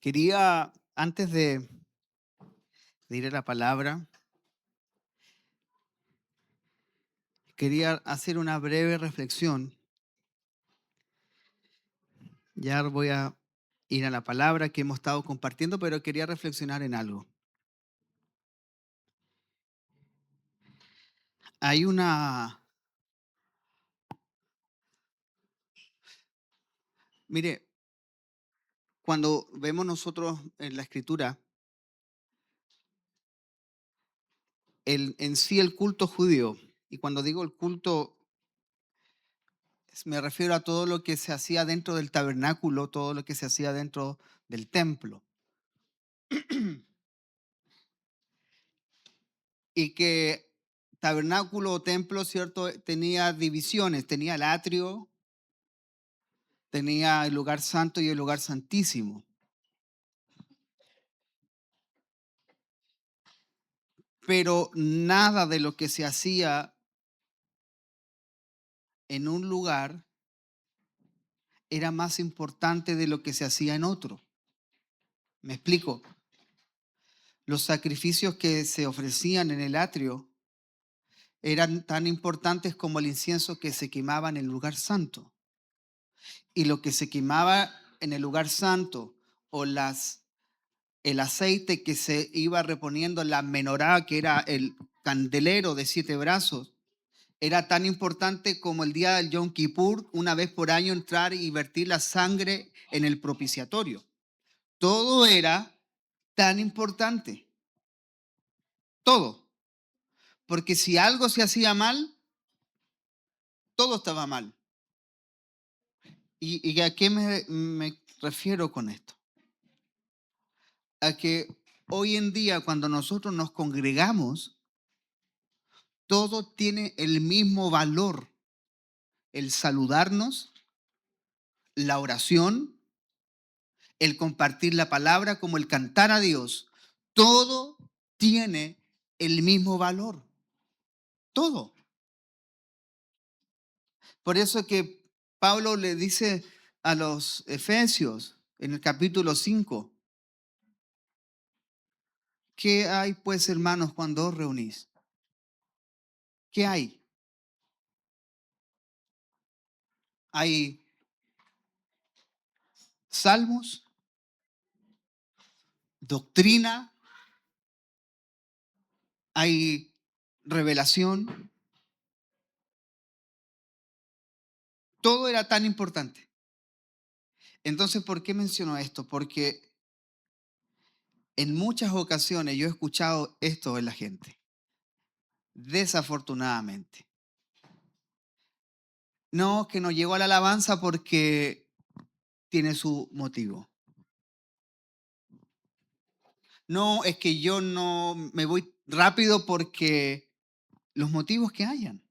Quería, antes de ir a la palabra, quería hacer una breve reflexión. Ya voy a ir a la palabra que hemos estado compartiendo, pero quería reflexionar en algo. Hay una, mire, cuando vemos nosotros en la escritura, en sí el culto judío, y cuando digo el culto, me refiero a todo lo que se hacía dentro del tabernáculo, todo lo que se hacía dentro del templo. Y que tabernáculo o templo, ¿cierto? Tenía divisiones, tenía el atrio, tenía el lugar santo y el lugar santísimo. Pero nada de lo que se hacía en un lugar era más importante de lo que se hacía en otro. Me explico. Los sacrificios que se ofrecían en el atrio eran tan importantes como el incienso que se quemaba en el lugar santo. Y lo que se quemaba en el lugar santo o el aceite que se iba reponiendo en la menorá, que era el candelero de 7 brazos, era tan importante como el día del Yom Kippur, una vez por año entrar y vertir la sangre en el propiciatorio. Todo era tan importante, todo. Porque si algo se hacía mal, todo estaba mal. ¿Y a qué me refiero con esto? A que hoy en día cuando nosotros nos congregamos, todo tiene el mismo valor. El saludarnos, la oración, el compartir la palabra, como el cantar a Dios. Todo tiene el mismo valor. Todo. Por eso que Pablo le dice a los Efesios en el capítulo 5, ¿qué hay pues, hermanos, cuando os reunís? ¿Qué hay? Hay salmos, doctrina, hay revelación. Todo era tan importante. Entonces, ¿por qué menciono esto? Porque en muchas ocasiones yo he escuchado esto en la gente, desafortunadamente. No, que no llegó a la alabanza porque tiene su motivo. No, es que yo no me voy rápido porque los motivos que hayan.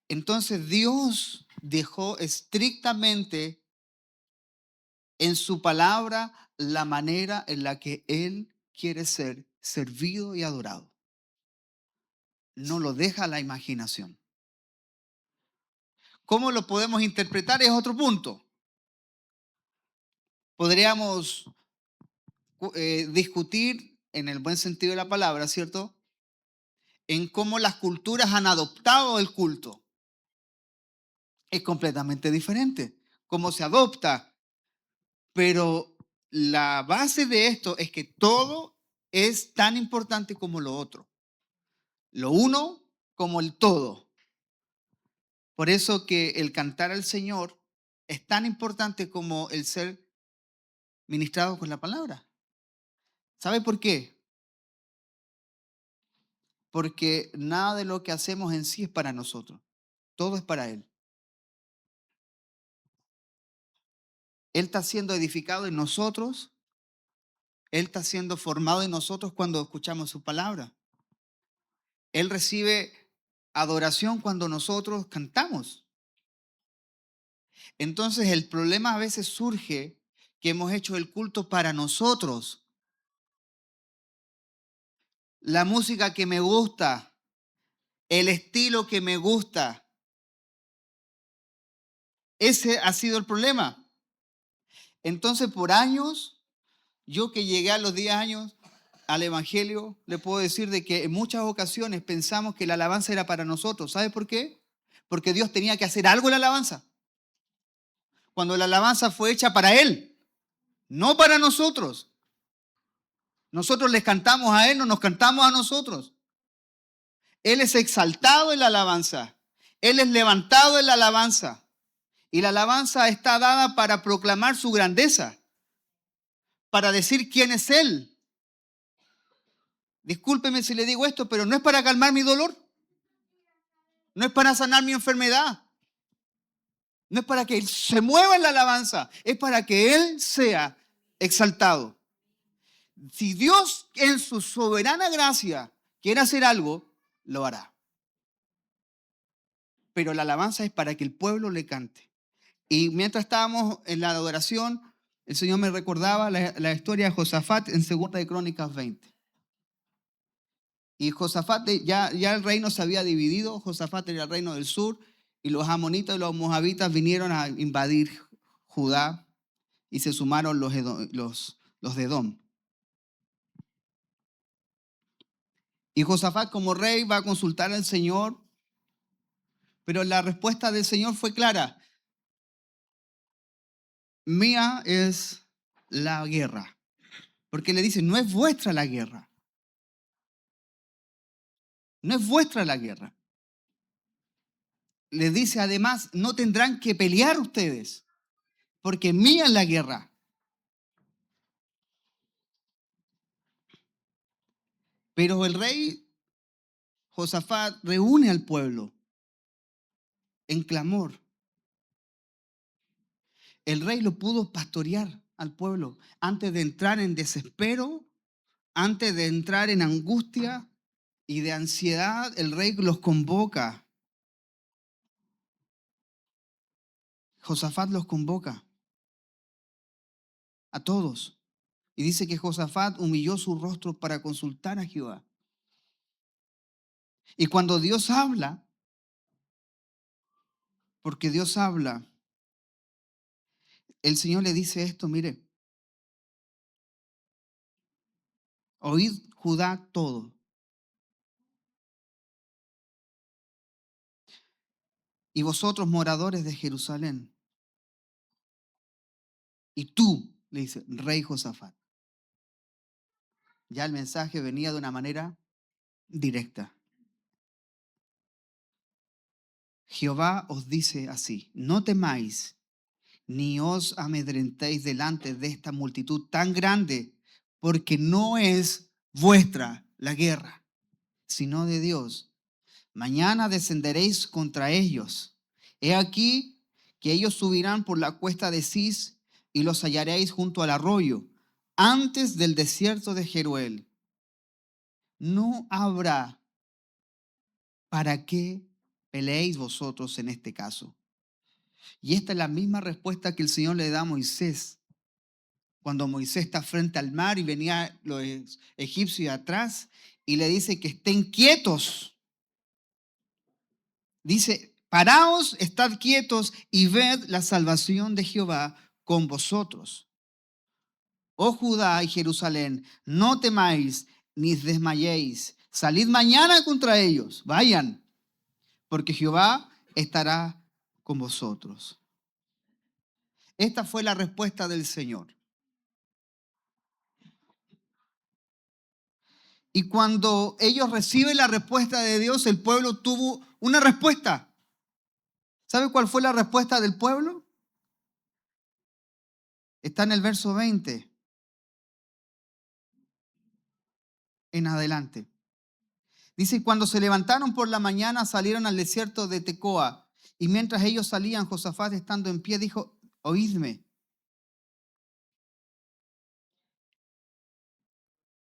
Entonces Dios dejó estrictamente en su palabra la manera en la que Él quiere ser servido y adorado. No lo deja a la imaginación. ¿Cómo lo podemos interpretar? Es otro punto. Podríamos discutir en el buen sentido de la palabra, ¿cierto? En cómo las culturas han adoptado el culto. Es completamente diferente. Cómo se adopta. Pero la base de esto es que todo es tan importante como lo otro. Lo uno como el todo. Por eso que el cantar al Señor es tan importante como el ser ministrado con la palabra. ¿Sabe por qué? Porque nada de lo que hacemos en sí es para nosotros. Todo es para Él. Él está siendo edificado en nosotros. Él está siendo formado en nosotros cuando escuchamos su palabra. Él recibe adoración cuando nosotros cantamos. Entonces el problema a veces surge que hemos hecho el culto para nosotros. La música que me gusta, el estilo que me gusta. Ese ha sido el problema. Entonces, por años, yo que llegué a los 10 años al Evangelio, le puedo decir de que en muchas ocasiones pensamos que la alabanza era para nosotros. ¿Sabe por qué? Porque Dios tenía que hacer algo en la alabanza. Cuando la alabanza fue hecha para Él, no para nosotros. Nosotros les cantamos a Él, no nos cantamos a nosotros. Él es exaltado en la alabanza. Él es levantado en la alabanza. Y la alabanza está dada para proclamar su grandeza, para decir quién es Él. Discúlpeme si le digo esto, pero no es para calmar mi dolor. No es para sanar mi enfermedad. No es para que Él se mueva en la alabanza. Es para que Él sea exaltado. Si Dios en su soberana gracia quiere hacer algo, lo hará. Pero la alabanza es para que el pueblo le cante. Y mientras estábamos en la adoración, el Señor me recordaba la historia de Josafat en 2 de Crónicas 20. Y Josafat, ya el reino se había dividido. Josafat era el reino del sur y los amonitas y los moabitas vinieron a invadir Judá y se sumaron los de Edom. Y Josafat como rey va a consultar al Señor, pero la respuesta del Señor fue clara. Mía es la guerra. Porque le dice, no es vuestra la guerra. No es vuestra la guerra. Les dice además, no tendrán que pelear ustedes, porque mía es la guerra. Pero el rey Josafat reúne al pueblo en clamor. El rey lo pudo pastorear al pueblo antes de entrar en desespero, antes de entrar en angustia y de ansiedad. El rey los convoca. Josafat los convoca a todos. Y dice que Josafat humilló su rostro para consultar a Jehová. Y cuando Dios habla, porque Dios habla, el Señor le dice esto, mire, oíd Judá todo. Y vosotros moradores de Jerusalén. Y tú, le dice, rey Josafat. Ya el mensaje venía de una manera directa. Jehová os dice así, no temáis, ni os amedrentéis delante de esta multitud tan grande, porque no es vuestra la guerra, sino de Dios. Mañana descenderéis contra ellos. He aquí que ellos subirán por la cuesta de Cis y los hallaréis junto al arroyo, antes del desierto de Jeruel. No habrá para qué peleéis vosotros en este caso. Y esta es la misma respuesta que el Señor le da a Moisés. Cuando Moisés está frente al mar y venía los egipcios atrás y le dice que estén quietos. Dice, paraos, estad quietos y ved la salvación de Jehová con vosotros. Oh Judá y Jerusalén, no temáis ni desmayéis. Salid mañana contra ellos, vayan, porque Jehová estará con vosotros. Esta fue la respuesta del Señor. Y cuando ellos reciben la respuesta de Dios, el pueblo tuvo una respuesta. ¿Sabe cuál fue la respuesta del pueblo? Está en el verso 20 en adelante. Dice, cuando se levantaron por la mañana, salieron al desierto de Tecoa. Y mientras ellos salían, Josafat, estando en pie, dijo, oídme.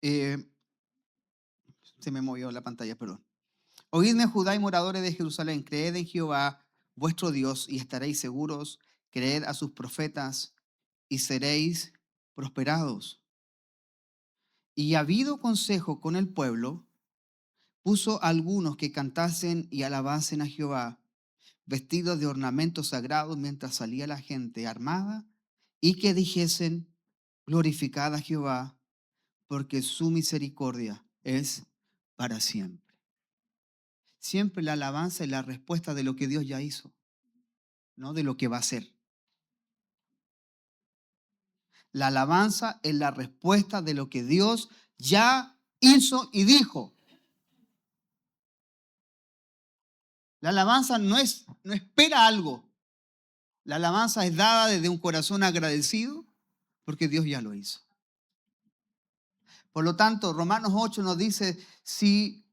Se me movió la pantalla, perdón. Oídme, Judá y moradores de Jerusalén, creed en Jehová, vuestro Dios, y estaréis seguros. Creed a sus profetas y seréis prosperados. Y habido consejo con el pueblo, puso a algunos que cantasen y alabasen a Jehová, vestidos de ornamentos sagrados, mientras salía la gente armada y que dijesen, glorificad a Jehová, porque su misericordia es para siempre. Siempre la alabanza y la respuesta de lo que Dios ya hizo, no de lo que va a hacer. La alabanza es la respuesta de lo que Dios ya hizo y dijo. La alabanza no espera algo. La alabanza es dada desde un corazón agradecido porque Dios ya lo hizo. Por lo tanto, Romanos 8 nos dice, si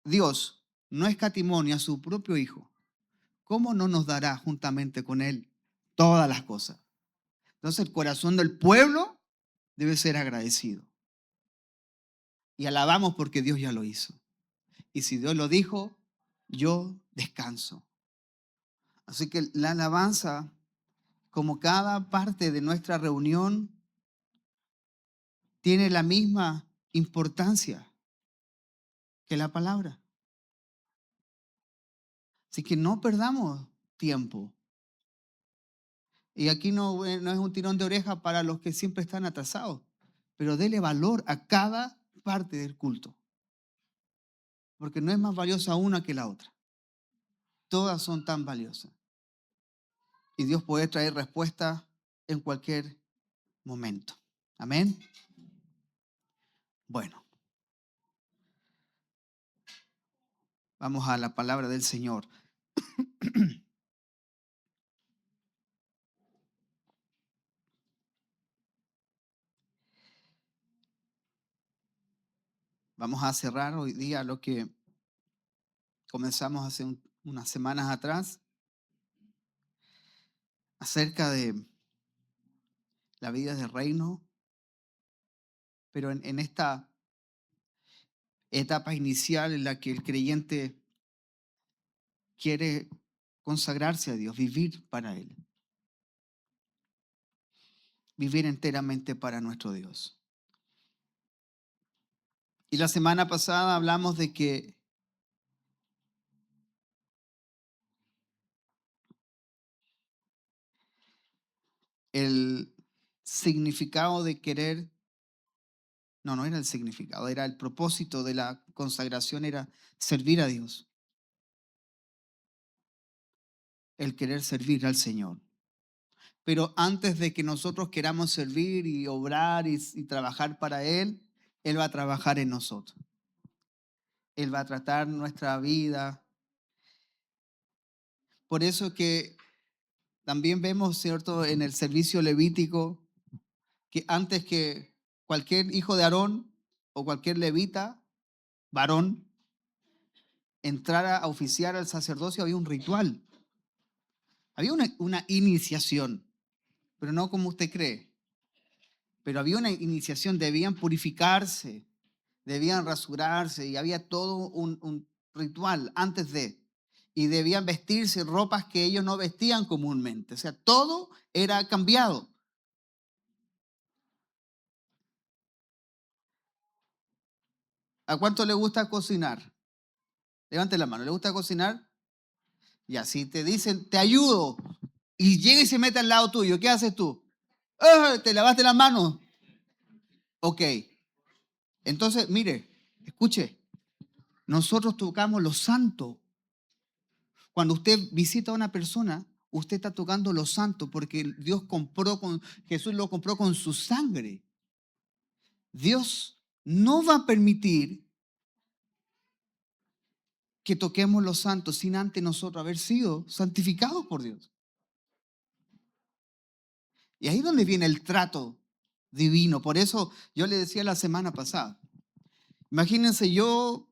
Dios no escatimó a su propio Hijo, ¿cómo no nos dará juntamente con Él todas las cosas? Entonces el corazón del pueblo debe ser agradecido. Y alabamos porque Dios ya lo hizo. Y si Dios lo dijo, yo descanso. Así que la alabanza, como cada parte de nuestra reunión, tiene la misma importancia que la palabra. Así que no perdamos tiempo. Y aquí no es un tirón de oreja para los que siempre están atrasados, pero dele valor a cada parte del culto, porque no es más valiosa una que la otra. Todas son tan valiosas. Y Dios puede traer respuesta en cualquier momento. Amén. Bueno, vamos a la palabra del Señor. Vamos a cerrar hoy día lo que comenzamos hace unas semanas atrás acerca de la vida del reino, pero en esta etapa inicial en la que el creyente quiere consagrarse a Dios, vivir para Él, vivir enteramente para nuestro Dios. Y la semana pasada hablamos de que el significado de querer, no era el significado, era el propósito de la consagración, era servir a Dios, el querer servir al Señor. Pero antes de que nosotros queramos servir y obrar y trabajar para Él, Él va a trabajar en nosotros. Él va a tratar nuestra vida. Por eso que también vemos, ¿cierto?, en el servicio levítico, que antes que cualquier hijo de Aarón o cualquier levita, varón, entrara a oficiar al sacerdocio, había un ritual. Había una iniciación, pero no como usted cree. Pero había una iniciación, debían purificarse, debían rasurarse y había todo un ritual antes de. Y debían vestirse ropas que ellos no vestían comúnmente. O sea, todo era cambiado. ¿A cuánto le gusta cocinar? Levante la mano. ¿Le gusta cocinar? Ya, si te dicen, te ayudo, y llega y se mete al lado tuyo, ¿qué haces tú? ¡Ah! ¿Te lavaste las manos? Ok. Entonces, mire, escuche, nosotros tocamos lo santo. Cuando usted visita a una persona, usted está tocando lo santo porque Jesús lo compró con su sangre. Dios no va a permitir que toquemos lo santo sin antes nosotros haber sido santificados por Dios. Y ahí es donde viene el trato divino. Por eso yo le decía la semana pasada, imagínense yo,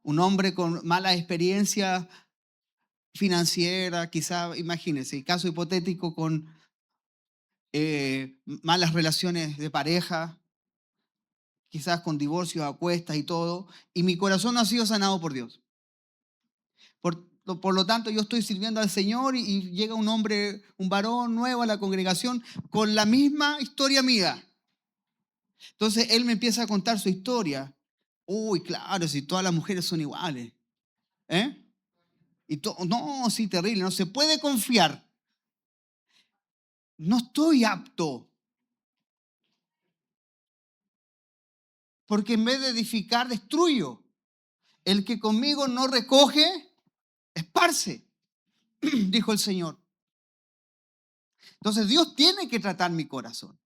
un hombre con mala experiencia financiera, quizá, imagínense, caso hipotético con malas relaciones de pareja, quizás con divorcios, acuestas y todo, y mi corazón no ha sido sanado por Dios. Por lo tanto, yo estoy sirviendo al Señor y llega un hombre, un varón nuevo a la congregación con la misma historia mía. Entonces él me empieza a contar su historia. Uy, claro, si todas las mujeres son iguales. ¿Eh? Y todo, no, sí, terrible, no se puede confiar. No estoy apto, porque en vez de edificar, destruyo. El que conmigo no recoge, esparce, dijo el Señor. Entonces Dios tiene que tratar mi corazón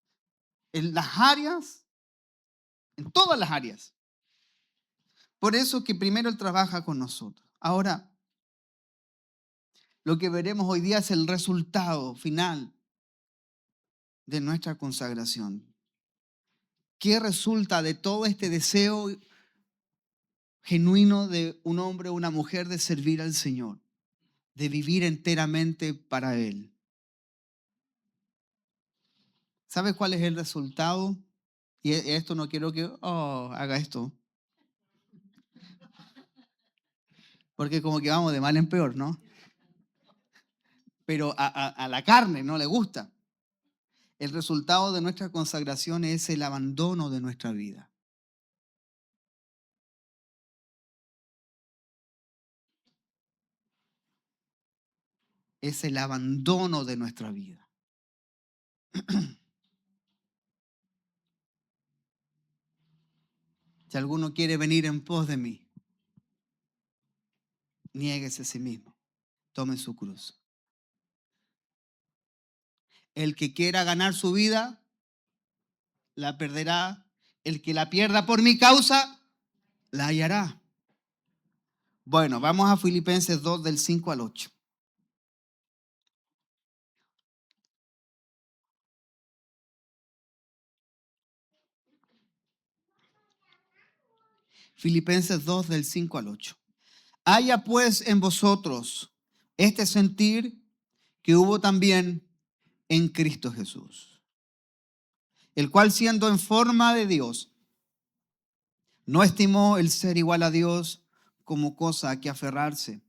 en las áreas, en todas las áreas. Por eso que primero Él trabaja con nosotros. Ahora, lo que veremos hoy día es el resultado final de nuestra consagración. ¿Qué resulta de todo este deseo genuino de un hombre o una mujer de servir al Señor, de vivir enteramente para Él? ¿Sabe cuál es el resultado? Y esto no quiero que haga esto, porque como que vamos de mal en peor, ¿no? Pero a la carne no le gusta. El resultado de nuestra consagración es el abandono de nuestra vida. Es el abandono de nuestra vida. Si alguno quiere venir en pos de mí, niéguese a sí mismo, tome su cruz. El que quiera ganar su vida, la perderá. El que la pierda por mi causa, la hallará. Bueno, vamos a Filipenses 2 del 5 al 8. Filipenses 2 del 5 al 8. Haya pues en vosotros este sentir que hubo también en Cristo Jesús, el cual siendo en forma de Dios, no estimó el ser igual a Dios como cosa a que aferrarse,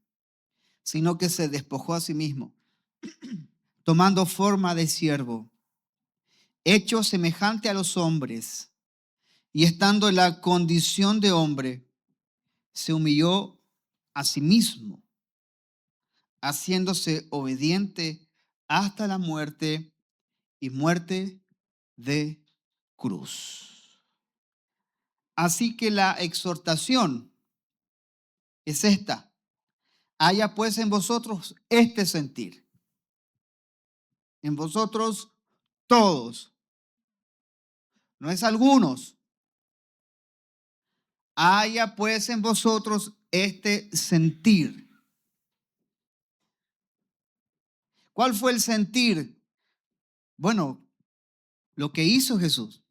sino que se despojó a sí mismo, tomando forma de siervo, hecho semejante a los hombres, y estando en la condición de hombre, se humilló a sí mismo, haciéndose obediente hasta la muerte y muerte de cruz. Así que la exhortación es esta: haya pues en vosotros este sentir, en vosotros todos, no es algunos. Haya pues en vosotros este sentir. ¿Cuál fue el sentir? Bueno, lo que hizo Jesús,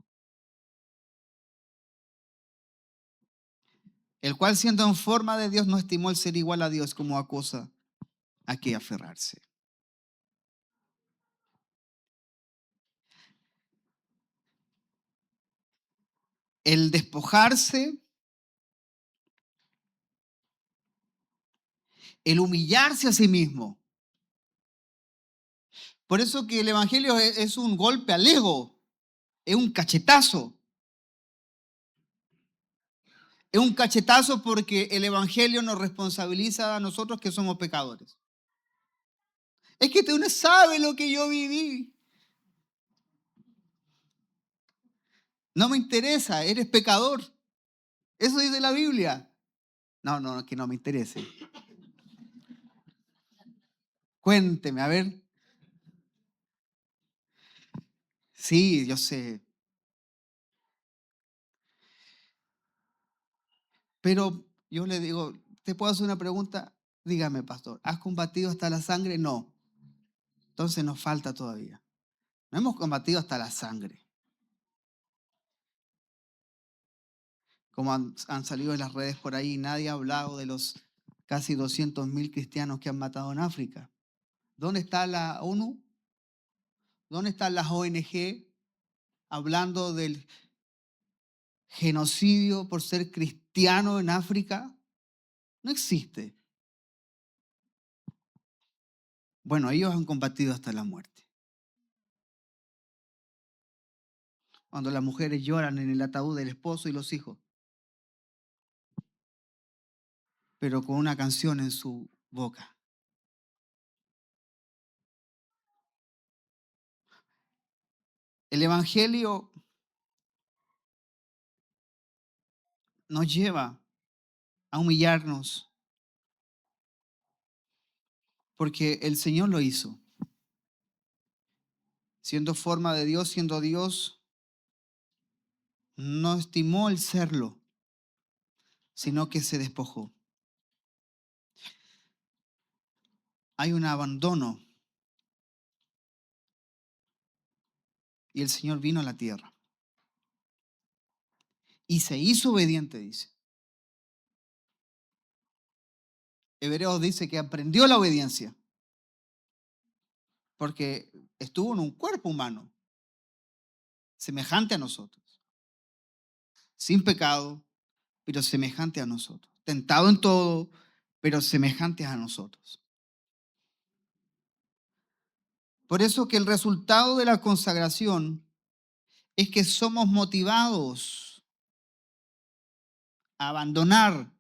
el cual siendo en forma de Dios no estimó el ser igual a Dios como a cosa a que aferrarse. El despojarse, el humillarse a sí mismo. Por eso que el evangelio es un golpe al ego, es un cachetazo. Es un cachetazo porque el evangelio nos responsabiliza a nosotros que somos pecadores. Es que tú no sabes lo que yo viví. No me interesa, eres pecador. Eso dice la Biblia. No, que no me interese. Cuénteme, a ver. Sí, yo sé. Pero yo le digo, ¿te puedo hacer una pregunta? Dígame, pastor, ¿has combatido hasta la sangre? No. Entonces nos falta todavía. No hemos combatido hasta la sangre. Como han salido en las redes por ahí, nadie ha hablado de los casi 200.000 cristianos que han matado en África. ¿Dónde está la ONU? ¿Dónde están las ONG hablando del genocidio por ser cristiano en África? No existe. Bueno, ellos han combatido hasta la muerte. Cuando las mujeres lloran en el ataúd del esposo y los hijos, pero con una canción en su boca. El Evangelio nos lleva a humillarnos porque el Señor lo hizo. Siendo forma de Dios, siendo Dios, no estimó el serlo, sino que se despojó. Hay un abandono y el Señor vino a la tierra y se hizo obediente, dice. Hebreos dice que aprendió la obediencia porque estuvo en un cuerpo humano, semejante a nosotros, sin pecado, pero semejante a nosotros, tentado en todo, pero semejante a nosotros. Por eso que el resultado de la consagración es que somos motivados a abandonar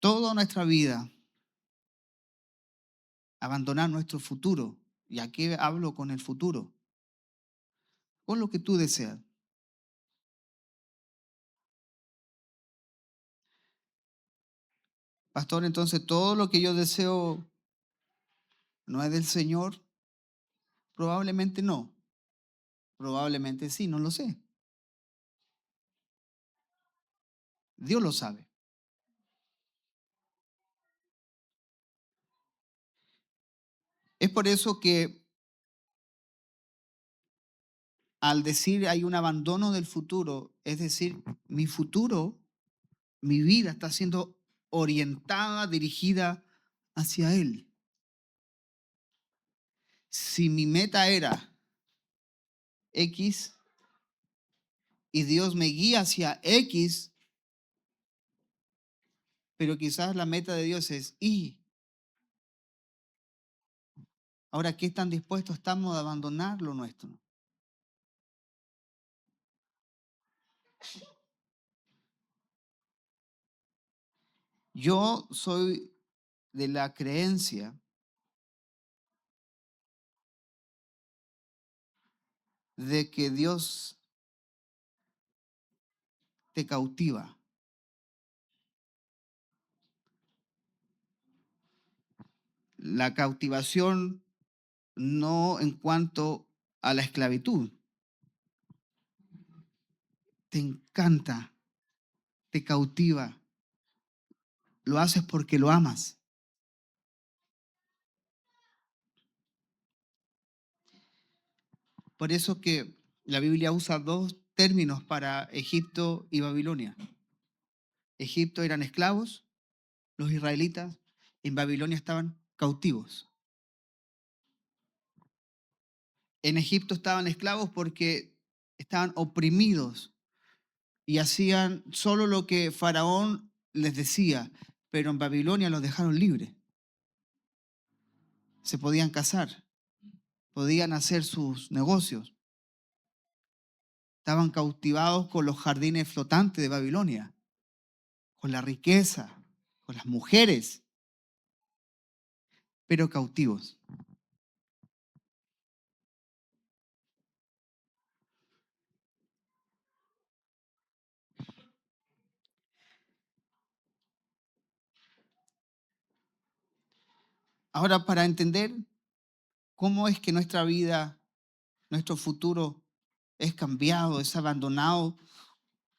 toda nuestra vida, abandonar nuestro futuro. ¿Y a qué hablo con el futuro? Con lo que tú deseas. Pastor, entonces todo lo que yo deseo no es del Señor. Probablemente no. Probablemente sí, no lo sé. Dios lo sabe. Es por eso que al decir hay un abandono del futuro, es decir, mi futuro, mi vida está siendo orientada, dirigida hacia Él. Si mi meta era X y Dios me guía hacia X, pero quizás la meta de Dios es Y. Ahora, ¿qué tan dispuestos estamos a abandonar lo nuestro? Yo soy de la creencia de que Dios te cautiva. La cautivación no en cuanto a la esclavitud. Te encanta, te cautiva. Lo haces porque lo amas. Por eso que la Biblia usa dos términos para Egipto y Babilonia. Egipto eran esclavos, los israelitas, en Babilonia estaban cautivos. En Egipto estaban esclavos porque estaban oprimidos y hacían solo lo que Faraón les decía, pero en Babilonia los dejaron libres. Se podían casar, podían hacer sus negocios. Estaban cautivados con los jardines flotantes de Babilonia, con la riqueza, con las mujeres, pero cautivos. Ahora, para entender cómo es que nuestra vida, nuestro futuro es cambiado, es abandonado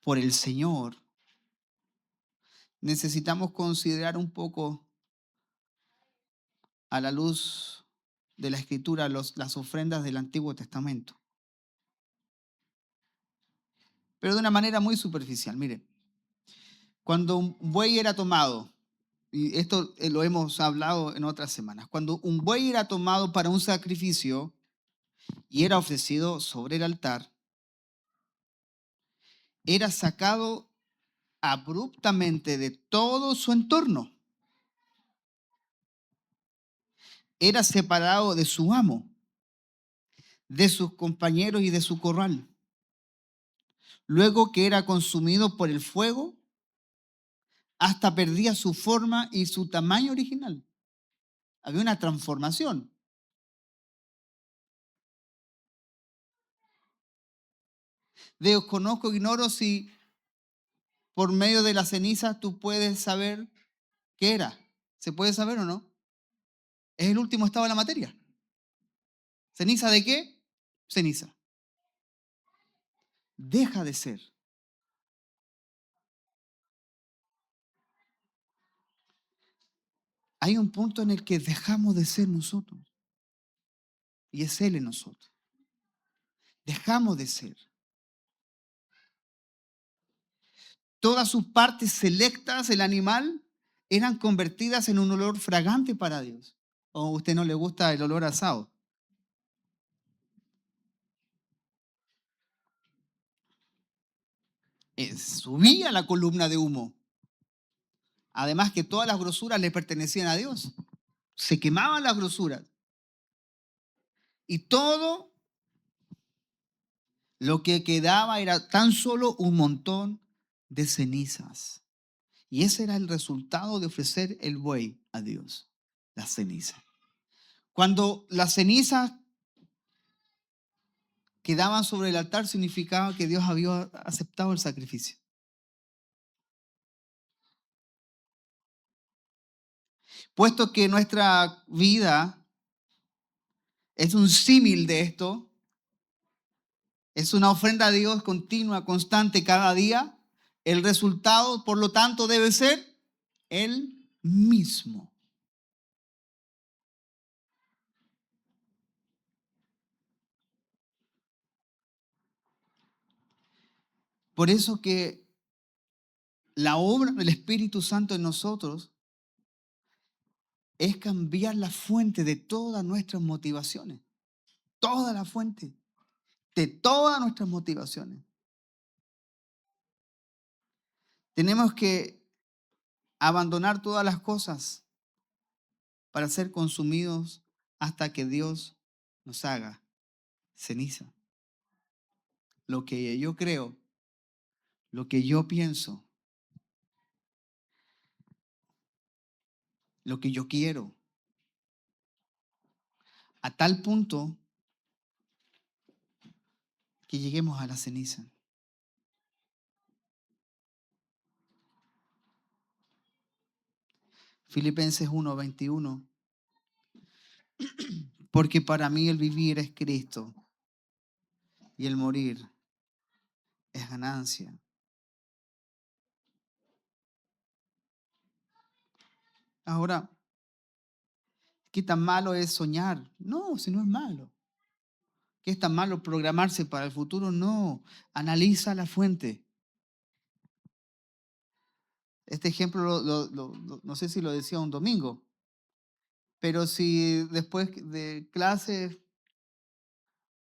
por el Señor, necesitamos considerar un poco a la luz de la Escritura las ofrendas del Antiguo Testamento. Pero de una manera muy superficial. Mire, cuando un buey era tomado, y esto lo hemos hablado en otras semanas, cuando un buey era tomado para un sacrificio y era ofrecido sobre el altar, era sacado abruptamente de todo su entorno. Era separado de su amo, de sus compañeros y de su corral. luego que era consumido por el fuego, hasta perdía su forma y su tamaño original. Había una transformación. Desconozco, ignoro si por medio de la ceniza tú puedes saber qué era. ¿Se puede saber o no? Es el último estado de la materia. ¿Ceniza de qué? Ceniza. Deja de ser. Hay un punto en el que dejamos de ser nosotros. Y es Él en nosotros. Dejamos de ser. Todas sus partes selectas, el animal, eran convertidas en un olor fragante para Dios. ¿O a usted no le gusta el olor a asado? Subía la columna de humo. Además que todas las grosuras le pertenecían a Dios. Se quemaban las grosuras. Y todo lo que quedaba era tan solo un montón de cenizas. Y ese era el resultado de ofrecer el buey a Dios, la ceniza. Cuando las cenizas quedaban sobre el altar, significaba que Dios había aceptado el sacrificio. Puesto que nuestra vida es un símil de esto, es una ofrenda a Dios continua, constante, cada día, el resultado, por lo tanto, debe ser el mismo. Por eso que la obra del Espíritu Santo en nosotros es cambiar la fuente de todas nuestras motivaciones. Toda la fuente de todas nuestras motivaciones. Tenemos que abandonar todas las cosas para ser consumidos hasta que Dios nos haga ceniza. Lo que yo creo, lo que yo pienso, lo que yo quiero, a tal punto que lleguemos a la ceniza. Filipenses 1:21. Porque para mí el vivir es Cristo y el morir es ganancia. Ahora, ¿qué tan malo es soñar? No, si no es malo. ¿Qué es tan malo programarse para el futuro? No, analiza la fuente. Este ejemplo no sé si lo decía un domingo, pero si después de clase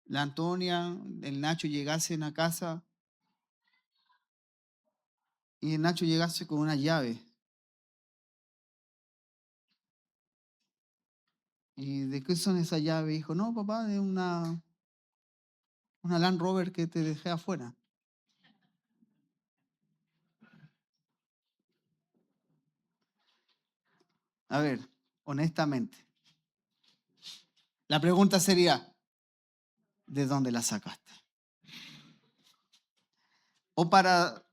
la Antonia, el Nacho llegasen a casa y el Nacho llegase con una llave. ¿Y de qué son esas llaves? Dijo, no, papá, de una Land Rover que te dejé afuera. A ver, honestamente, la pregunta sería, ¿de dónde la sacaste? O para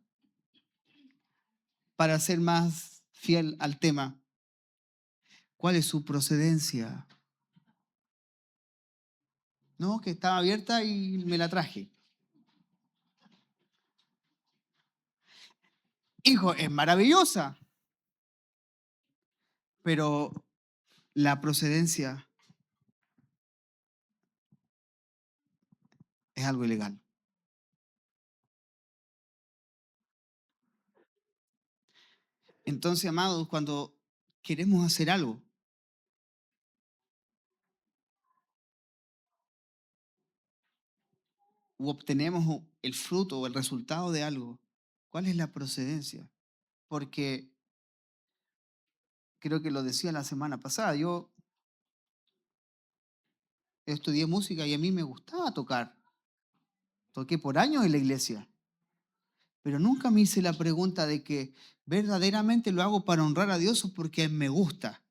ser más fiel al tema, ¿cuál es su procedencia? No, que estaba abierta y me la traje. Hijo, es maravillosa, pero la procedencia es algo ilegal. Entonces, amados, cuando queremos hacer algo u obtenemos el fruto o el resultado de algo, ¿cuál es la procedencia? Porque creo que lo decía la semana pasada, yo estudié música y a mí me gustaba tocar. Toqué por años en la iglesia. Pero nunca me hice la pregunta de que verdaderamente lo hago para honrar a Dios o porque me gusta.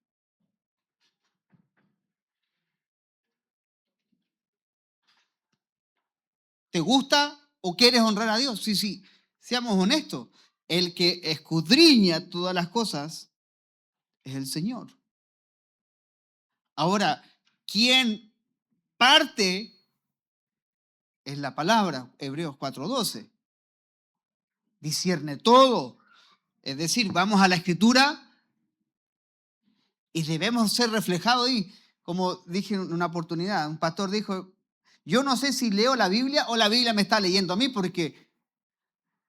¿Te gusta o quieres honrar a Dios? Sí, sí, seamos honestos. El que escudriña todas las cosas es el Señor. Ahora, ¿quién parte? Es la palabra, Hebreos 4:12. Discierne todo. Es decir, vamos a la Escritura y debemos ser reflejados ahí. Como dije en una oportunidad, un pastor dijo, yo no sé si leo la Biblia o la Biblia me está leyendo a mí porque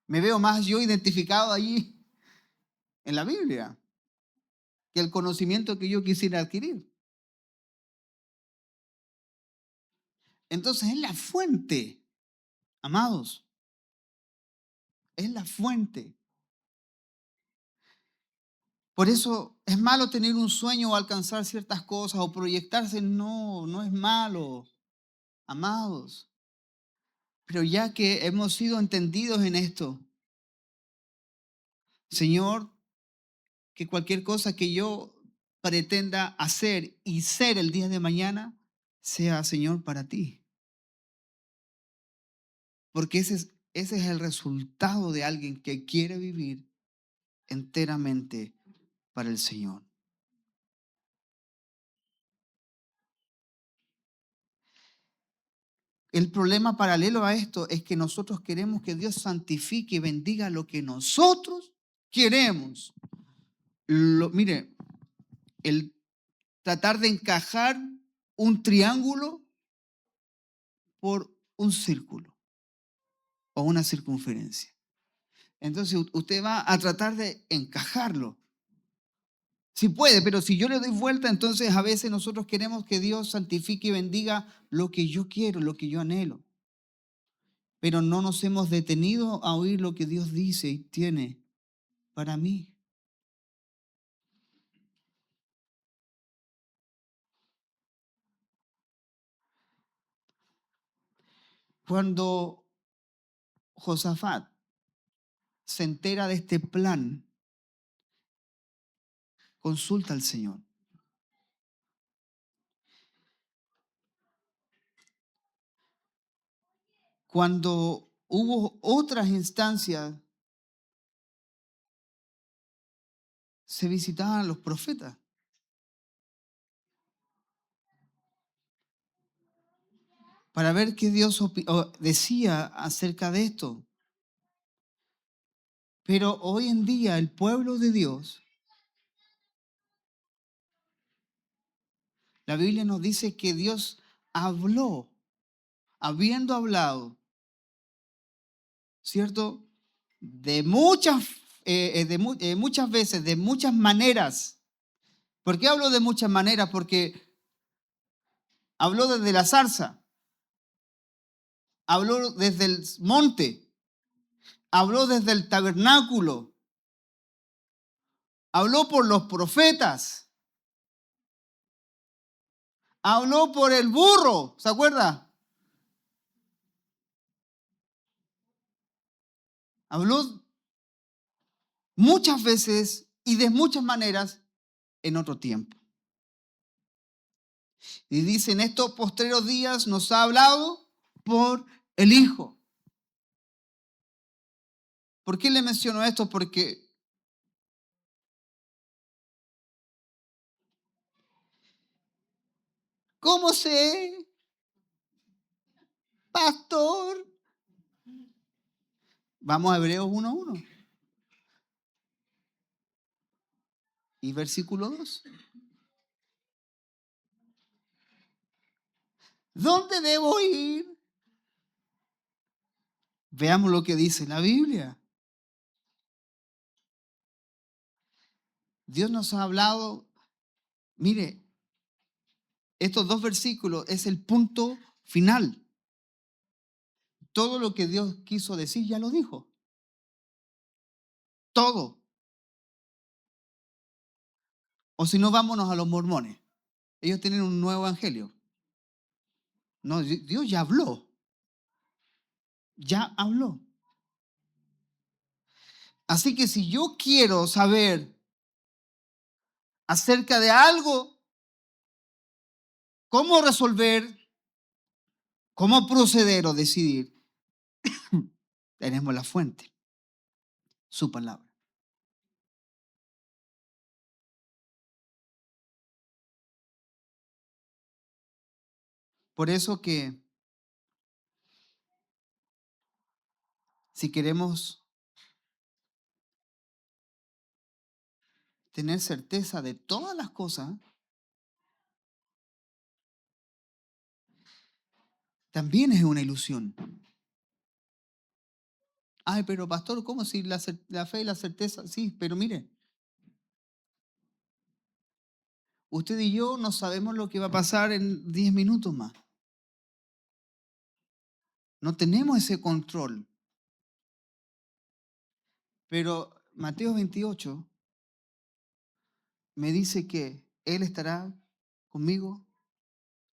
me veo más yo identificado allí en la Biblia que el conocimiento que yo quisiera adquirir. Entonces es la fuente, amados, es la fuente. Por eso es malo tener un sueño o alcanzar ciertas cosas o proyectarse. No, no es malo, amados. Pero ya que hemos sido entendidos en esto, Señor, que cualquier cosa que yo pretenda hacer y ser el día de mañana sea, Señor, para ti. Porque ese es el resultado de alguien que quiere vivir enteramente para el Señor. El problema paralelo a esto es que nosotros queremos que Dios santifique y bendiga lo que nosotros queremos. Mire, el tratar de encajar un triángulo por un círculo o una circunferencia. Entonces usted va a tratar de encajarlo. Si puede, pero si yo le doy vuelta, entonces a veces nosotros queremos que Dios santifique y bendiga lo que yo quiero, lo que yo anhelo. Pero no nos hemos detenido a oír lo que Dios dice y tiene para mí. Cuando Josafat se entera de este plan, consulta al Señor. Cuando hubo otras instancias, se visitaban a los profetas para ver qué Dios decía acerca de esto. Pero hoy en día el pueblo de Dios, la Biblia nos dice que Dios habló, habiendo hablado, ¿cierto? De muchas veces, de muchas maneras. ¿Por qué hablo de muchas maneras? Porque habló desde la zarza, habló desde el monte, habló desde el tabernáculo, habló por los profetas, habló por el burro, ¿se acuerda? Habló muchas veces y de muchas maneras en otro tiempo. Y dice, en estos postreros días nos ha hablado por el Hijo. ¿Por qué le menciono esto? Porque ¿cómo sé, pastor? Vamos a Hebreos 1:1 y versículo 2. ¿Dónde debo ir? Veamos lo que dice la Biblia. Dios nos ha hablado, mire, estos dos versículos es el punto final. Todo lo que Dios quiso decir ya lo dijo. Todo. O si no, vámonos a los mormones. Ellos tienen un nuevo evangelio. No, Dios ya habló. Ya habló. Así que si yo quiero saber acerca de algo, cómo resolver, cómo proceder o decidir, tenemos la fuente, su palabra. Por eso que si queremos tener certeza de todas las cosas, también es una ilusión. Ay, pero pastor, ¿cómo si la fe y la certeza? Sí, pero mire, usted y yo no sabemos lo que va a pasar en 10 minutos más. No tenemos ese control. Pero Mateo 28 me dice que Él estará conmigo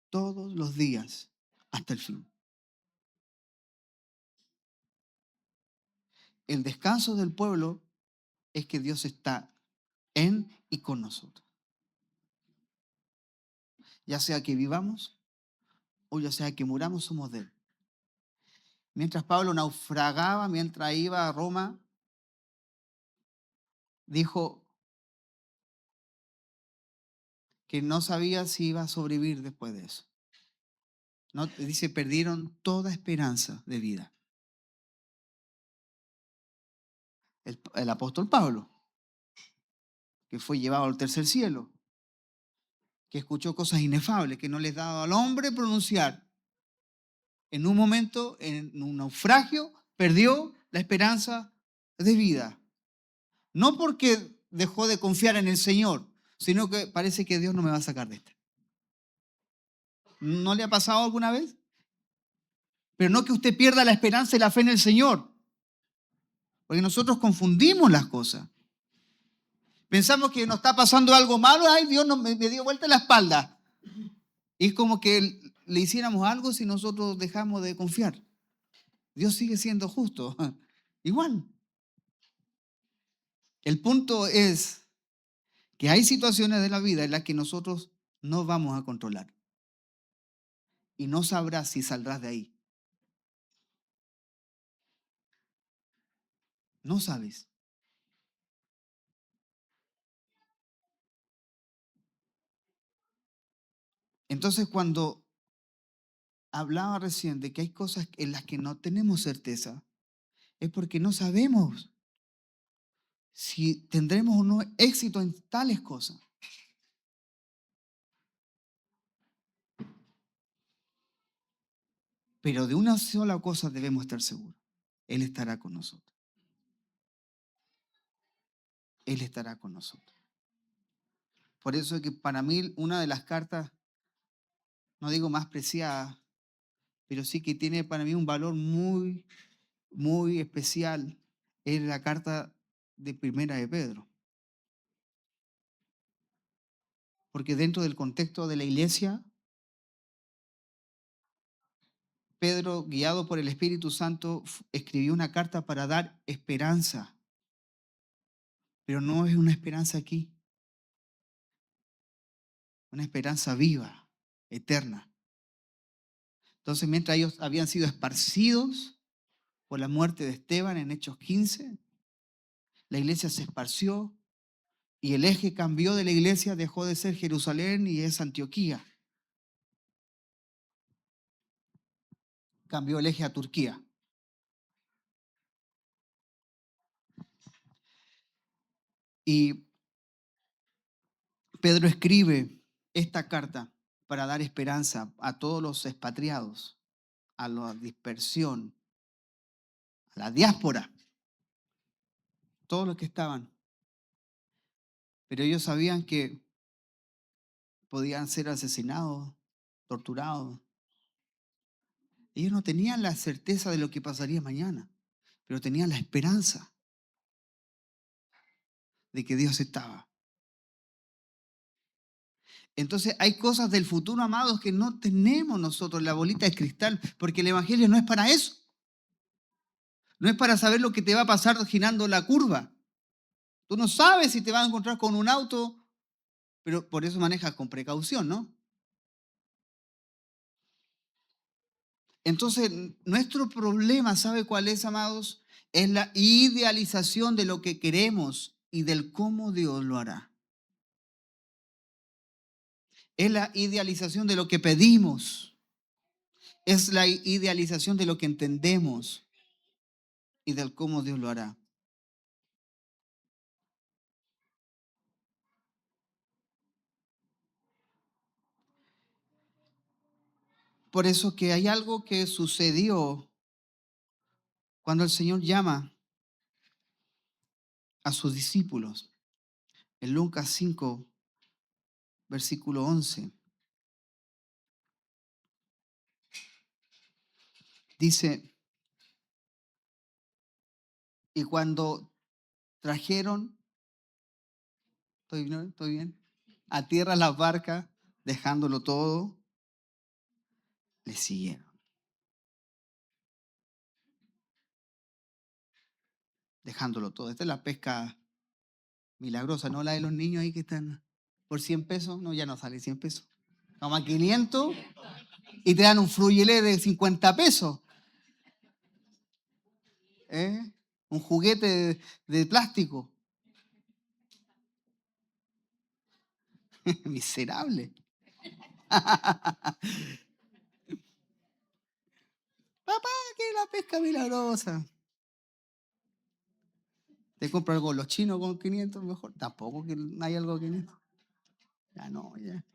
todos los días hasta el fin. El descanso del pueblo es que Dios está en y con nosotros. Ya sea que vivamos o ya sea que muramos, somos de Él. Mientras Pablo naufragaba, mientras iba a Roma, dijo que no sabía si iba a sobrevivir después de eso. No, dice, perdieron toda esperanza de vida. El apóstol Pablo, que fue llevado al tercer cielo, que escuchó cosas inefables que no les daba al hombre pronunciar. En un momento, en un naufragio, perdió la esperanza de vida. No porque dejó de confiar en el Señor, sino que parece que Dios no me va a sacar de esta. ¿No le ha pasado alguna vez? Pero no que usted pierda la esperanza y la fe en el Señor, porque nosotros confundimos las cosas. Pensamos que nos está pasando algo malo, ay, Dios me dio vuelta la espalda. Y es como que le hiciéramos algo si nosotros dejamos de confiar. Dios sigue siendo justo. Igual. El punto es que hay situaciones de la vida en las que nosotros no vamos a controlar. Y no sabrás si saldrás de ahí. No sabes. Entonces, cuando hablaba recién de que hay cosas en las que no tenemos certeza, es porque no sabemos si tendremos o no éxito en tales cosas. Pero de una sola cosa debemos estar seguros. Él estará con nosotros. Él estará con nosotros. Por eso es que para mí una de las cartas, no digo más preciadas, pero sí que tiene para mí un valor muy, muy especial, es la carta de Primera de Pedro. Porque dentro del contexto de la iglesia, Pedro, guiado por el Espíritu Santo, escribió una carta para dar esperanza. Pero no es una esperanza aquí, una esperanza viva, eterna. Entonces, mientras ellos habían sido esparcidos por la muerte de Esteban en Hechos 15, la iglesia se esparció y el eje cambió de la iglesia, dejó de ser Jerusalén y es Antioquía. Cambió el eje a Turquía. Y Pedro escribe esta carta para dar esperanza a todos los expatriados, a la dispersión, a la diáspora, todos los que estaban. Pero ellos sabían que podían ser asesinados, torturados. Ellos no tenían la certeza de lo que pasaría mañana, pero tenían la esperanza de que Dios estaba. Entonces hay cosas del futuro, amados, que no tenemos nosotros, la bolita de cristal, porque el Evangelio no es para eso. No es para saber lo que te va a pasar girando la curva. Tú no sabes si te vas a encontrar con un auto, pero por eso manejas con precaución, ¿no? Entonces, nuestro problema, ¿sabe cuál es, amados? Es la idealización de lo que queremos y del cómo Dios lo hará. Es la idealización de lo que pedimos. Es la idealización de lo que entendemos y del cómo Dios lo hará. Por eso que hay algo que sucedió cuando el Señor llama a sus discípulos. En Lucas 5, versículo 11, dice, y cuando trajeron, ¿estoy bien? ¿Estoy bien? A tierra las barcas, dejándolo todo, le siguieron. Dejándolo todo. Esta es la pesca milagrosa, no la de los niños ahí que están por 100 pesos. No, ya no sale 100 pesos. Toma 500 y te dan un fruyelé de 50 pesos. ¿Eh? Un juguete de plástico. Miserable. Papá, ¿qué es la pesca milagrosa? ¿Te compro algo los chinos con 500 mejor? Tampoco que hay algo con 500. Ya no, ya.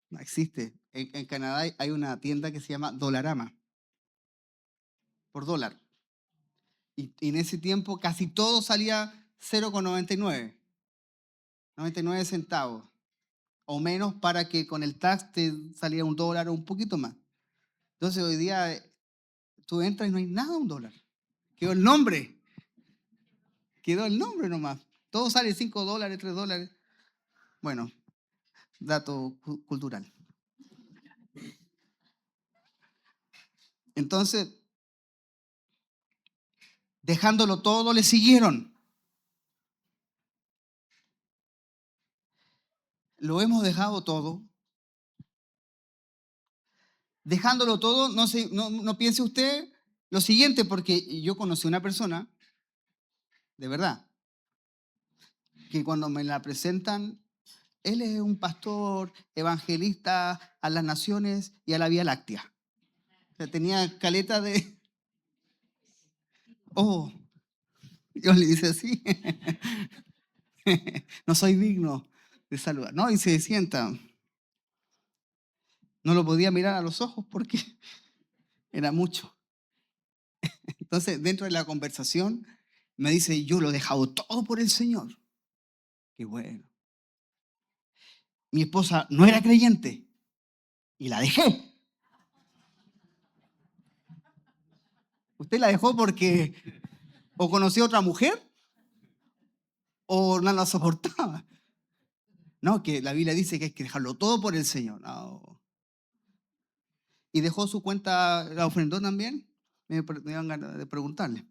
No existe. En Canadá hay una tienda que se llama Dollarama, por dólar. Y en ese tiempo casi todo salía 0,99, 99 centavos o menos para que con el tax te saliera un dólar o un poquito más. Entonces hoy día tú entras y no hay nada un dólar. Quedó el nombre nomás. Todo sale 5 dólares, 3 dólares. Bueno, dato cultural. Entonces, dejándolo todo, le siguieron. Lo hemos dejado todo. Dejándolo todo, no piense usted lo siguiente, porque yo conocí una persona, de verdad, que cuando me la presentan, él es un pastor evangelista a las naciones y a la Vía Láctea. O sea, tenía caleta de... Oh, yo le dice así. No soy digno de saludar. No, y se sienta. No lo podía mirar a los ojos porque era mucho. Entonces, dentro de la conversación, me dice, yo lo he dejado todo por el Señor. Qué bueno. Mi esposa no era creyente y la dejé. ¿Usted la dejó porque o conoció a otra mujer o no la soportaba? No, que la Biblia dice que hay que dejarlo todo por el Señor. No. ¿Y dejó su cuenta, la ofrendó también? Me dan ganas de preguntarle.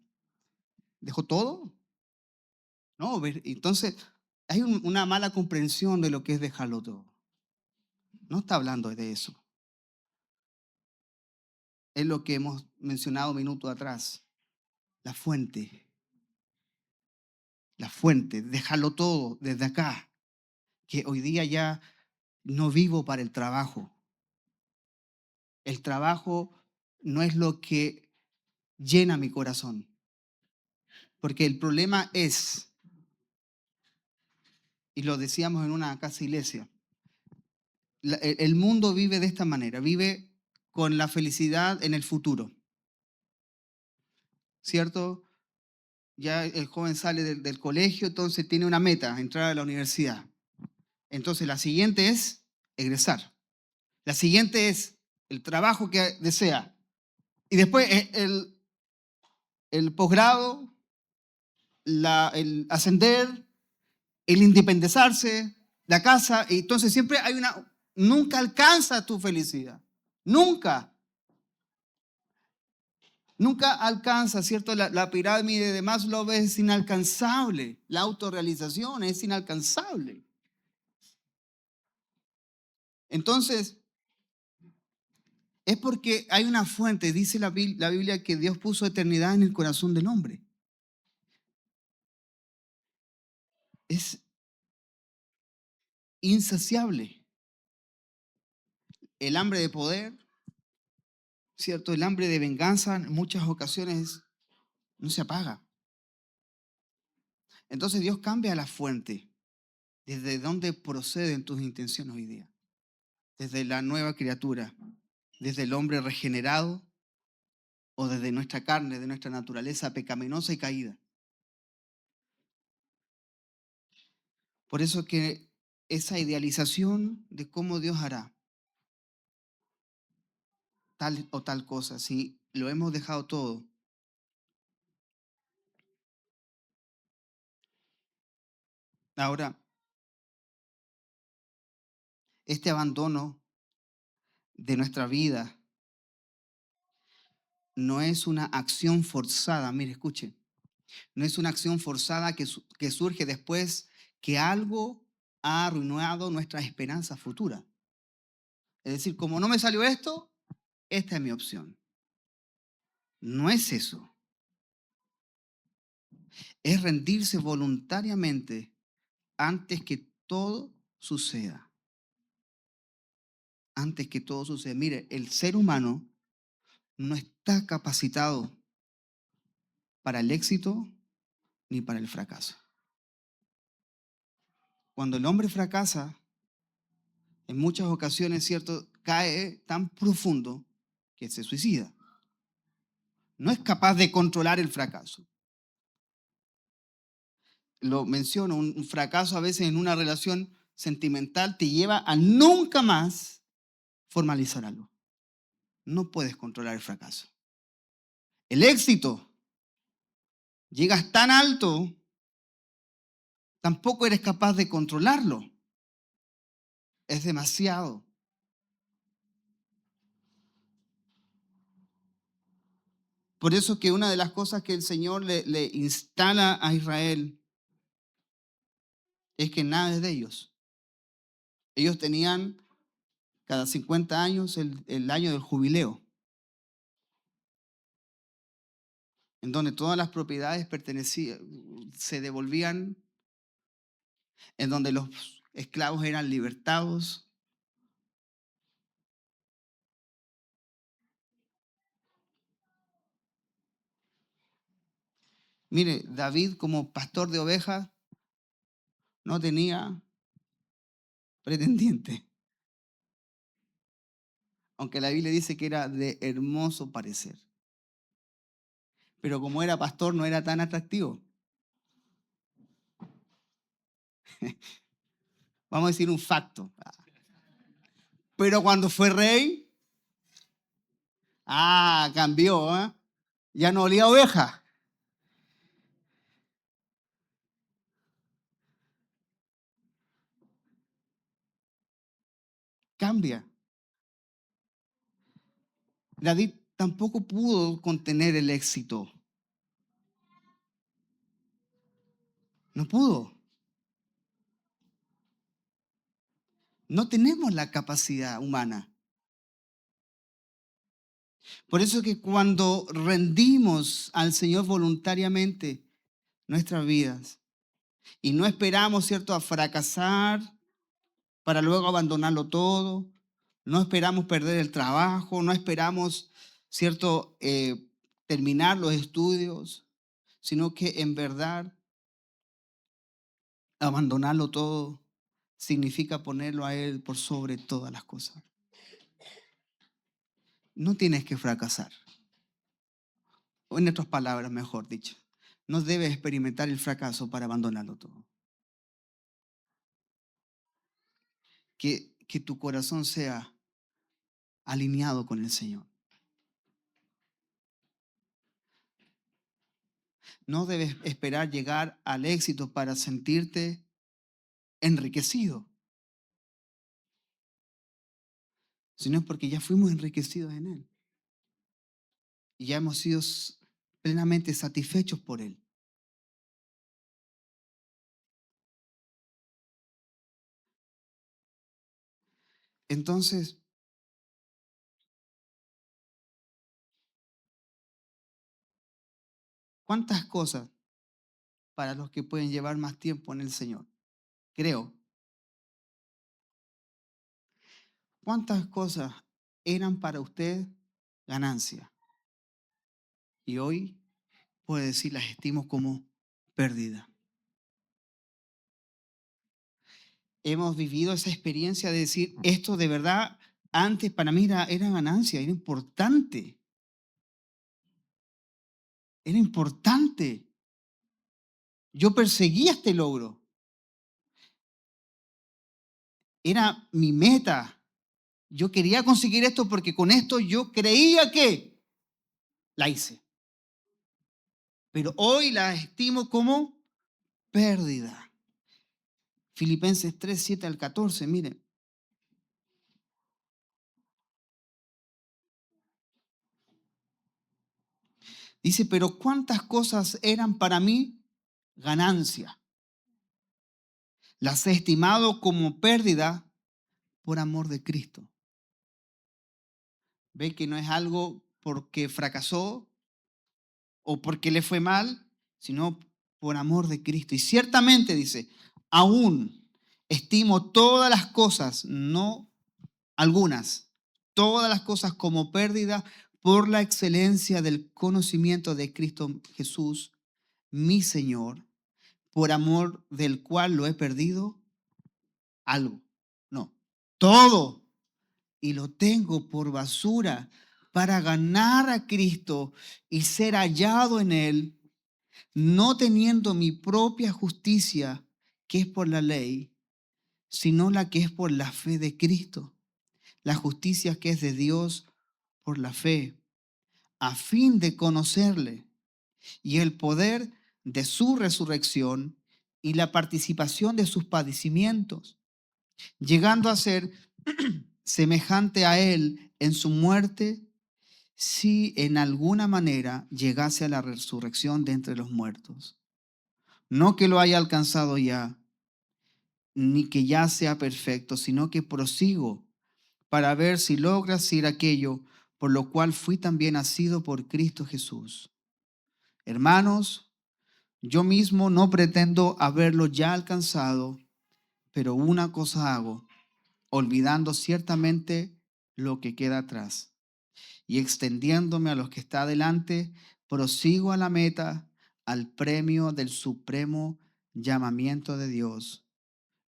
¿Dejó todo? No, entonces hay una mala comprensión de lo que es dejarlo todo. No está hablando de eso. Es lo que hemos mencionado minutos atrás. La fuente. La fuente. Dejarlo todo desde acá. Que hoy día ya no vivo para el trabajo. El trabajo no es lo que llena mi corazón. Porque el problema es, y lo decíamos en una casa iglesia, el mundo vive de esta manera, vive con la felicidad en el futuro. ¿Cierto? Ya el joven sale del colegio, entonces tiene una meta, entrar a la universidad. Entonces la siguiente es egresar. La siguiente es el trabajo que desea. Y después el posgrado, el ascender, el independizarse, la casa. Y entonces siempre hay nunca alcanza tu felicidad. Nunca. Nunca alcanza, ¿cierto? La pirámide de Maslow es inalcanzable. La autorrealización es inalcanzable. Entonces, es porque hay una fuente, dice la Biblia, que Dios puso eternidad en el corazón del hombre. Es insaciable. El hambre de poder, ¿cierto? El hambre de venganza en muchas ocasiones no se apaga. Entonces Dios cambia la fuente. ¿Desde dónde proceden tus intenciones hoy día? ¿Desde la nueva criatura? ¿Desde el hombre regenerado? ¿O desde nuestra carne, de nuestra naturaleza pecaminosa y caída? Por eso que esa idealización de cómo Dios hará tal o tal cosa, si lo hemos dejado todo, ahora, este abandono de nuestra vida no es una acción forzada, mire, escuche, no es una acción forzada que surge después que algo ha arruinado nuestra esperanza futura. Es decir, como no me salió esto, esta es mi opción. No es eso. Es rendirse voluntariamente antes que todo suceda. Antes que todo suceda. Mire, el ser humano no está capacitado para el éxito ni para el fracaso. Cuando el hombre fracasa, en muchas ocasiones, ¿cierto?, cae tan profundo que se suicida. No es capaz de controlar el fracaso. Lo menciono, un fracaso a veces en una relación sentimental te lleva a nunca más formalizar algo. No puedes controlar el fracaso. El éxito, llegas tan alto, tampoco eres capaz de controlarlo. Es demasiado. Por eso que una de las cosas que el Señor le instala a Israel es que nada es de ellos. Ellos tenían cada 50 años el año del jubileo, en donde todas las propiedades se devolvían, en donde los esclavos eran libertados. Mire, David como pastor de ovejas no tenía pretendiente, aunque la Biblia dice que era de hermoso parecer. Pero como era pastor no era tan atractivo. Vamos a decir un facto. Pero cuando fue rey, cambió, ¿eh? Ya no olía a oveja. Cambia. David tampoco pudo contener el éxito. No pudo. No tenemos la capacidad humana. Por eso que cuando rendimos al Señor voluntariamente nuestras vidas y no esperamos, ¿cierto?, a fracasar para luego abandonarlo todo, no esperamos perder el trabajo, no esperamos, ¿cierto?, terminar los estudios, sino que en verdad abandonarlo todo significa ponerlo a Él por sobre todas las cosas. No tienes que fracasar. O en otras palabras, mejor dicho, no debes experimentar el fracaso para abandonarlo todo. Que tu corazón sea alineado con el Señor. No debes esperar llegar al éxito para sentirte enriquecido, sino es porque ya fuimos enriquecidos en Él. y ya hemos sido plenamente satisfechos por Él. Entonces, ¿cuántas cosas para los que pueden llevar más tiempo en el Señor? Creo. ¿Cuántas cosas eran para usted ganancia? Y hoy puede decir, las estimo como pérdida. Hemos vivido esa experiencia de decir, esto de verdad, antes para mí era ganancia, era importante. Era importante. Yo perseguía este logro. Era mi meta. Yo quería conseguir esto porque con esto yo creía que la hice. Pero hoy la estimo como pérdida. Filipenses 3, 7 al 14, miren. Dice, pero cuántas cosas eran para mí ganancia. Las he estimado como pérdida por amor de Cristo. Ve que no es algo porque fracasó o porque le fue mal, sino por amor de Cristo. Y ciertamente dice, aún estimo todas las cosas, no algunas, todas las cosas como pérdida por la excelencia del conocimiento de Cristo Jesús, mi Señor, por amor del cual lo he perdido algo. No, todo. Y lo tengo por basura para ganar a Cristo y ser hallado en Él, no teniendo mi propia justicia, que es por la ley, sino la que es por la fe de Cristo, la justicia que es de Dios por la fe, a fin de conocerle y el poder de su resurrección y la participación de sus padecimientos, llegando a ser semejante a Él en su muerte, si en alguna manera llegase a la resurrección de entre los muertos. No que lo haya alcanzado ya, ni que ya sea perfecto, sino que prosigo para ver si logra hacer aquello por lo cual fui también nacido por Cristo Jesús. Hermanos, yo mismo no pretendo haberlo ya alcanzado, pero una cosa hago, olvidando ciertamente lo que queda atrás y extendiéndome a los que está adelante, prosigo a la meta, al premio del supremo llamamiento de Dios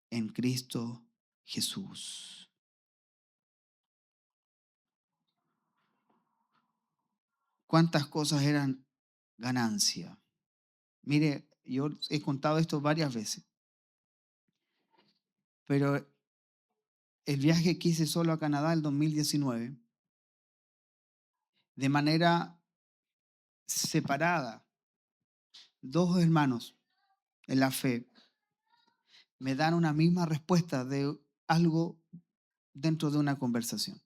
en Cristo Jesús. ¿Cuántas cosas eran ganancia? Mire, yo he contado esto varias veces, pero el viaje que hice solo a Canadá el 2019, de manera separada, dos hermanos en la fe me dan una misma respuesta de algo dentro de una conversación.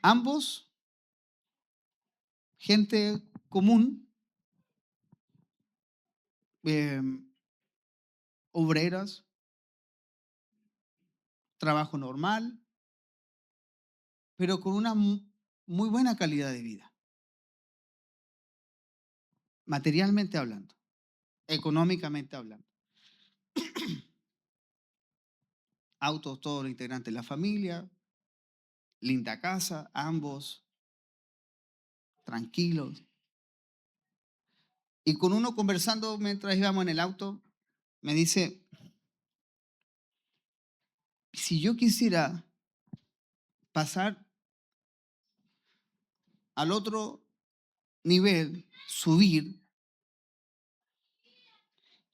Ambos, gente común, eh, obreras, trabajo normal, pero con una muy buena calidad de vida, materialmente hablando, económicamente hablando. Autos, todos los integrantes de la familia, linda casa, ambos tranquilos. Y con uno conversando mientras íbamos en el auto, me dice, si yo quisiera pasar al otro nivel, subir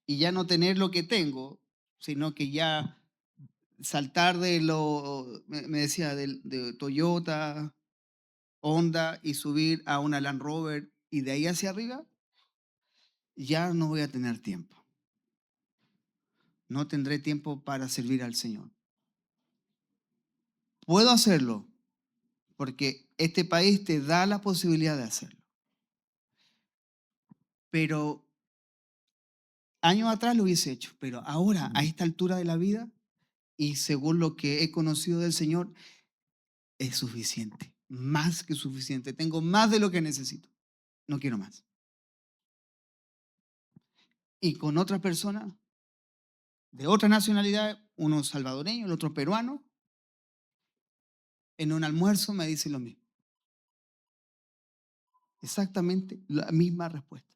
y ya no tener lo que tengo, sino que ya saltar de me decía, de Toyota, Honda y subir a una Land Rover y de ahí hacia arriba, ya no voy a tener tiempo. No tendré tiempo para servir al Señor. Puedo hacerlo porque este país te da la posibilidad de hacerlo. Pero años atrás lo hubiese hecho, pero ahora, a esta altura de la vida, y según lo que he conocido del Señor, es suficiente, más que suficiente. Tengo más de lo que necesito, no quiero más. Y con otra persona de otra nacionalidad, uno salvadoreño, el otro peruano, en un almuerzo me dice lo mismo. Exactamente la misma respuesta.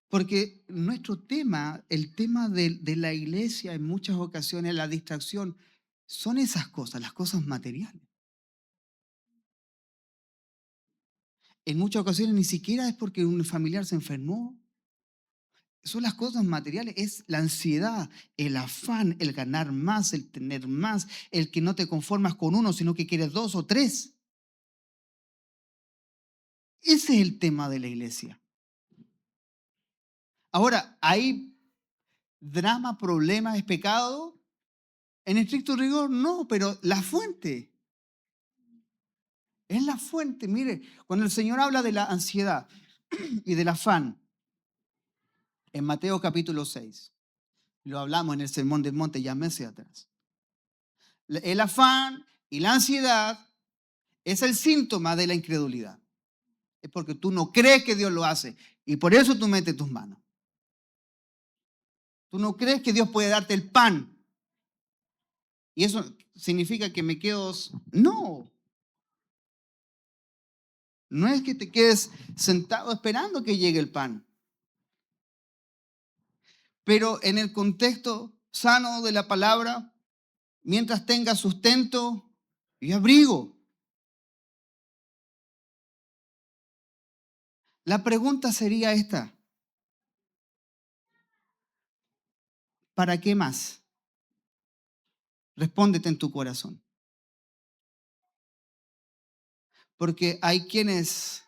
Porque nuestro tema, el tema de la iglesia en muchas ocasiones, la distracción, son esas cosas, las cosas materiales. En muchas ocasiones ni siquiera es porque un familiar se enfermó. Son las cosas materiales, es la ansiedad, el afán, el ganar más, el tener más, el que no te conformas con uno, sino que quieres dos o tres. Ese es el tema de la iglesia. Ahora, ¿hay drama, problema, es pecado? En estricto rigor, no, pero la fuente. Es la fuente. Mire, cuando el Señor habla de la ansiedad y del afán, en Mateo capítulo 6, lo hablamos en el Sermón del Monte ya meses atrás. El afán y la ansiedad es el síntoma de la incredulidad. Es porque tú no crees que Dios lo hace y por eso tú metes tus manos. Tú no crees que Dios puede darte el pan y eso significa que me quedo... No, no es que te quedes sentado esperando que llegue el pan. Pero en el contexto sano de la palabra, mientras tengas sustento y abrigo. La pregunta sería esta: ¿para qué más? Respóndete en tu corazón. Porque hay quienes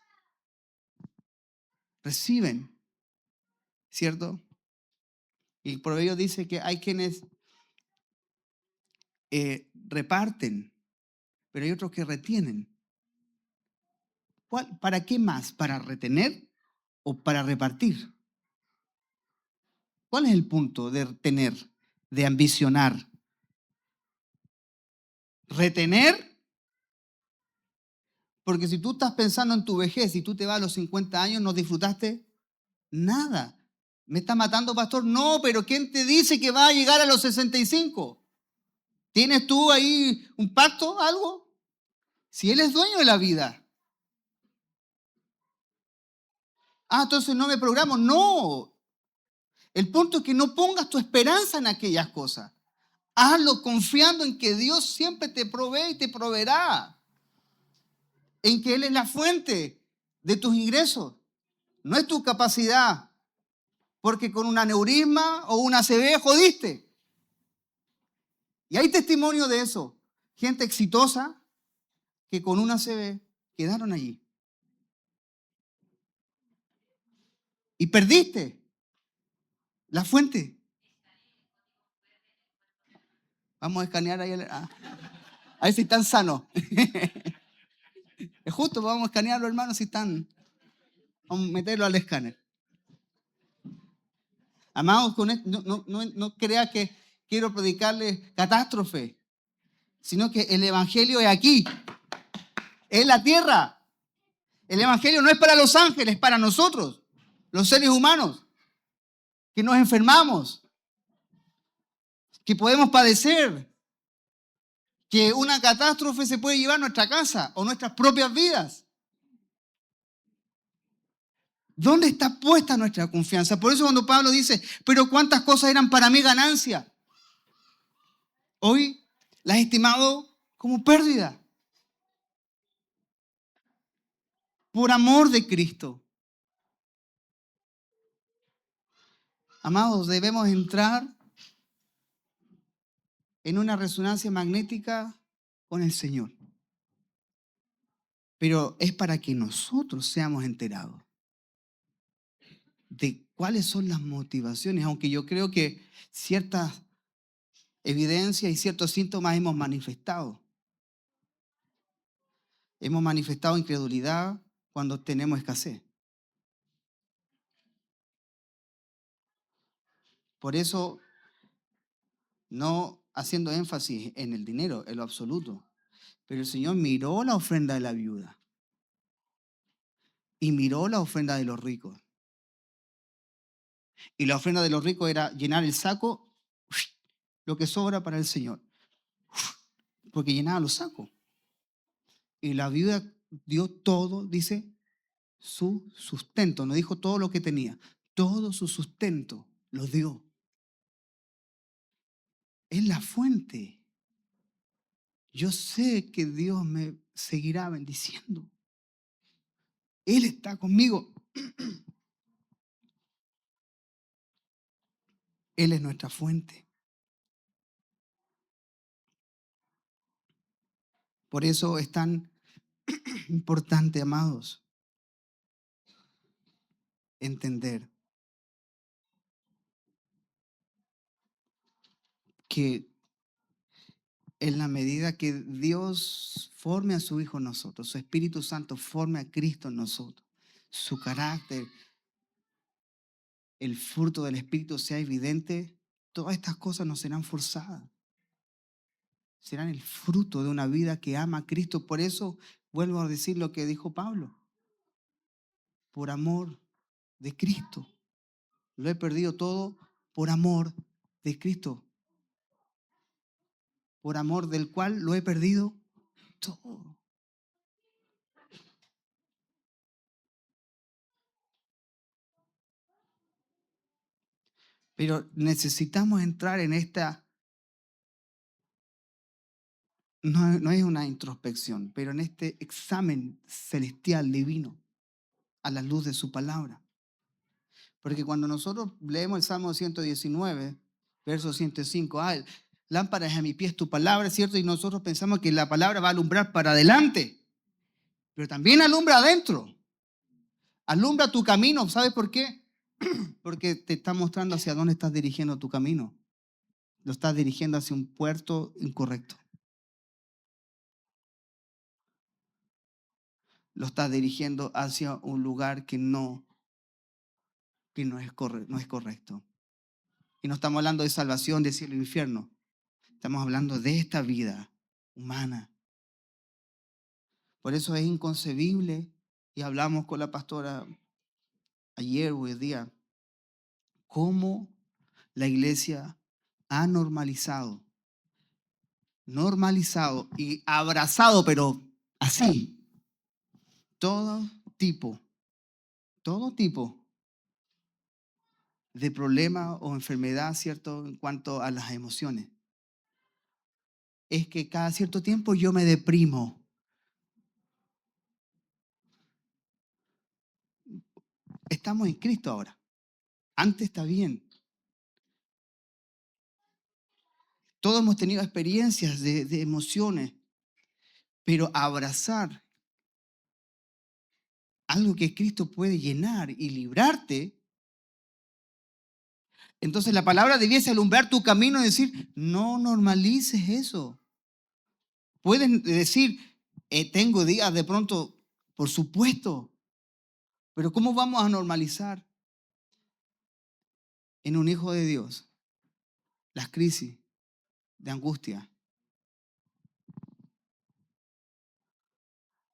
reciben, ¿cierto? Y el proverbio dice que hay quienes reparten, pero hay otros que retienen. ¿Para qué más? ¿Para retener o para repartir? ¿Cuál es el punto de tener, de ambicionar? ¿Retener? Porque si tú estás pensando en tu vejez y tú te vas a los 50 años, no disfrutaste nada. ¿Me está matando, pastor? No, pero ¿quién te dice que va a llegar a los 65? ¿Tienes tú ahí un pacto, algo? Si Él es dueño de la vida. Ah, entonces no me programo. No. El punto es que no pongas tu esperanza en aquellas cosas. Hazlo confiando en que Dios siempre te provee y te proveerá. En que Él es la fuente de tus ingresos. No es tu capacidad. Porque con un aneurisma o una ACV jodiste. Y hay testimonio de eso. Gente exitosa que con una ACV quedaron allí. Y perdiste la fuente. Vamos a escanear ahí. A ver si están sanos. Es justo, vamos a escanearlo, hermanos, si están. Vamos a meterlo al escáner. Amados, con esto, no crea que quiero predicarle catástrofe, sino que el evangelio es aquí, es la tierra. El evangelio no es para los ángeles, es para nosotros, los seres humanos, que nos enfermamos, que podemos padecer, que una catástrofe se puede llevar a nuestra casa o nuestras propias vidas. ¿Dónde está puesta nuestra confianza? Por eso cuando Pablo dice, pero cuántas cosas eran para mí ganancia, hoy las he estimado como pérdida. Por amor de Cristo. Amados, debemos entrar en una resonancia magnética con el Señor. Pero es para que nosotros seamos enterados de cuáles son las motivaciones, aunque yo creo que ciertas evidencias y ciertos síntomas hemos manifestado. Hemos manifestado incredulidad cuando tenemos escasez. Por eso, no haciendo énfasis en el dinero, en lo absoluto, pero el Señor miró la ofrenda de la viuda y miró la ofrenda de los ricos. Y la ofrenda de los ricos era llenar el saco, lo que sobra para el Señor, porque llenaba los sacos. Y la viuda dio todo, dice, su sustento. No dijo todo lo que tenía, todo su sustento lo dio. Es la fuente. Yo sé que Dios me seguirá bendiciendo. Él está conmigo. Él es nuestra fuente. Por eso es tan importante, amados, entender que en la medida que Dios forme a su Hijo en nosotros, su Espíritu Santo forme a Cristo en nosotros, su carácter, el fruto del Espíritu sea evidente, todas estas cosas no serán forzadas. Serán el fruto de una vida que ama a Cristo. Por eso vuelvo a decir lo que dijo Pablo. Por amor de Cristo. Lo he perdido todo por amor de Cristo. Por amor del cual lo he perdido todo. Pero necesitamos entrar en esta, no es una introspección, pero en este examen celestial divino a la luz de su palabra. Porque cuando nosotros leemos el Salmo 119, verso 105, lámpara es a mi pies tu palabra, ¿cierto? Y nosotros pensamos que la palabra va a alumbrar para adelante, pero también alumbra adentro. Alumbra tu camino, ¿sabes por qué? Porque te está mostrando hacia dónde estás dirigiendo tu camino. Lo estás dirigiendo hacia un puerto incorrecto. Lo estás dirigiendo hacia un lugar que no es correcto. Y no estamos hablando de salvación, de cielo e infierno. Estamos hablando de esta vida humana. Por eso es inconcebible, y hablamos con la pastora ayer o el día, cómo la iglesia ha normalizado y abrazado, pero así, todo tipo de problema o enfermedad, ¿cierto? En cuanto a las emociones. Es que cada cierto tiempo yo me deprimo. Estamos en Cristo ahora. Antes está bien. Todos hemos tenido experiencias de emociones, pero abrazar algo que Cristo puede llenar y librarte, entonces la palabra debiese alumbrar tu camino y decir, no normalices eso. Pueden decir, tengo días de pronto, por supuesto, pero ¿cómo vamos a normalizar en un hijo de Dios las crisis de angustia,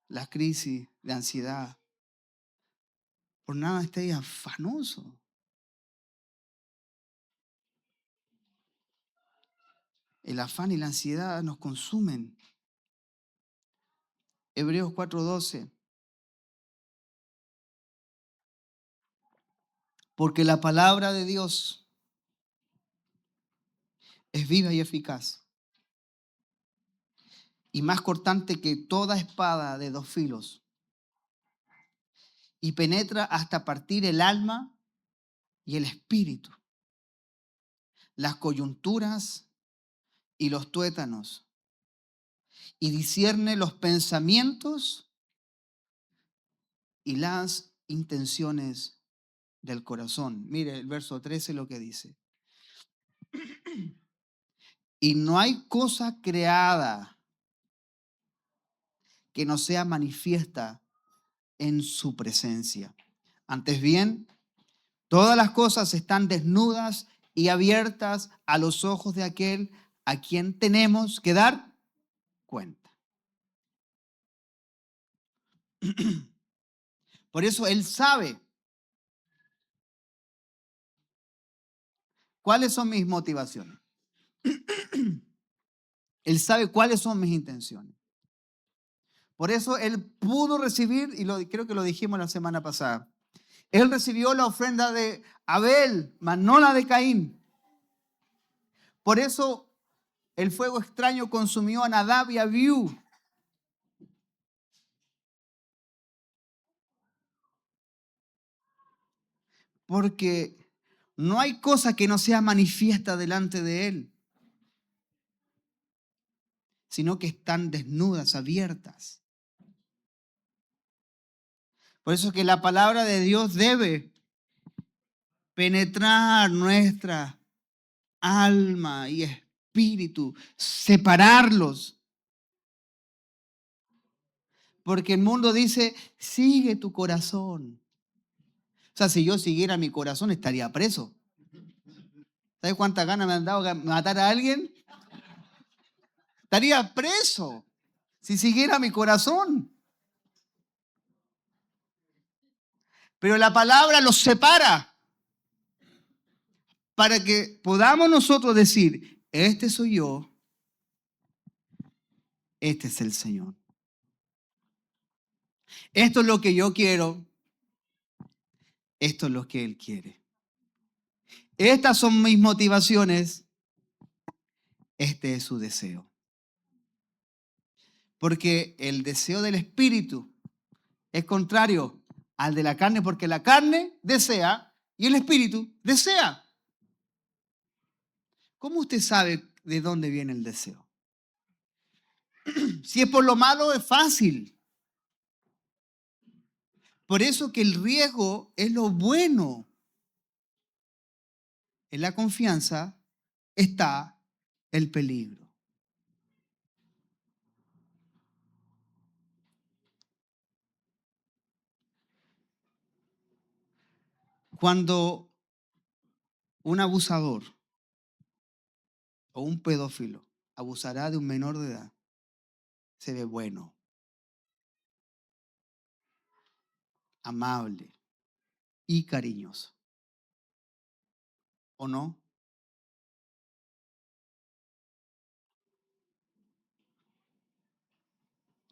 las crisis de ansiedad? Por nada estéis afanoso. El afán y la ansiedad nos consumen. Hebreos 4:12. Porque la palabra de Dios es viva y eficaz y más cortante que toda espada de dos filos y penetra hasta partir el alma y el espíritu, las coyunturas y los tuétanos, y discierne los pensamientos y las intenciones del corazón. Mire el verso 13 lo que dice. Y no hay cosa creada que no sea manifiesta en su presencia. Antes bien, todas las cosas están desnudas y abiertas a los ojos de aquel a quien tenemos que dar cuenta. Por eso Él sabe cuáles son mis motivaciones. Él sabe cuáles son mis intenciones. Por eso Él pudo recibir, y creo que lo dijimos la semana pasada, Él recibió la ofrenda de Abel, mas no la de Caín. Por eso el fuego extraño consumió a Nadab y a Abiú. Porque no hay cosa que no sea manifiesta delante de Él, sino que están desnudas, abiertas. Por eso que la palabra de Dios debe penetrar nuestra alma y espíritu, separarlos. Porque el mundo dice, sigue tu corazón. O sea, si yo siguiera mi corazón estaría preso. ¿Sabes cuántas ganas me han dado de matar a alguien? Estaría preso si siguiera mi corazón. Pero la palabra los separa para que podamos nosotros decir, este soy yo, este es el Señor. Esto es lo que yo quiero, esto es lo que Él quiere. Estas son mis motivaciones, este es su deseo. Porque el deseo del Espíritu es contrario al de la carne, porque la carne desea y el Espíritu desea. ¿Cómo usted sabe de dónde viene el deseo? Si es por lo malo, es fácil. Por eso que el riesgo es lo bueno. En la confianza está el peligro. Cuando un abusador o un pedófilo abusará de un menor de edad, se ve bueno, amable y cariñoso. ¿O no?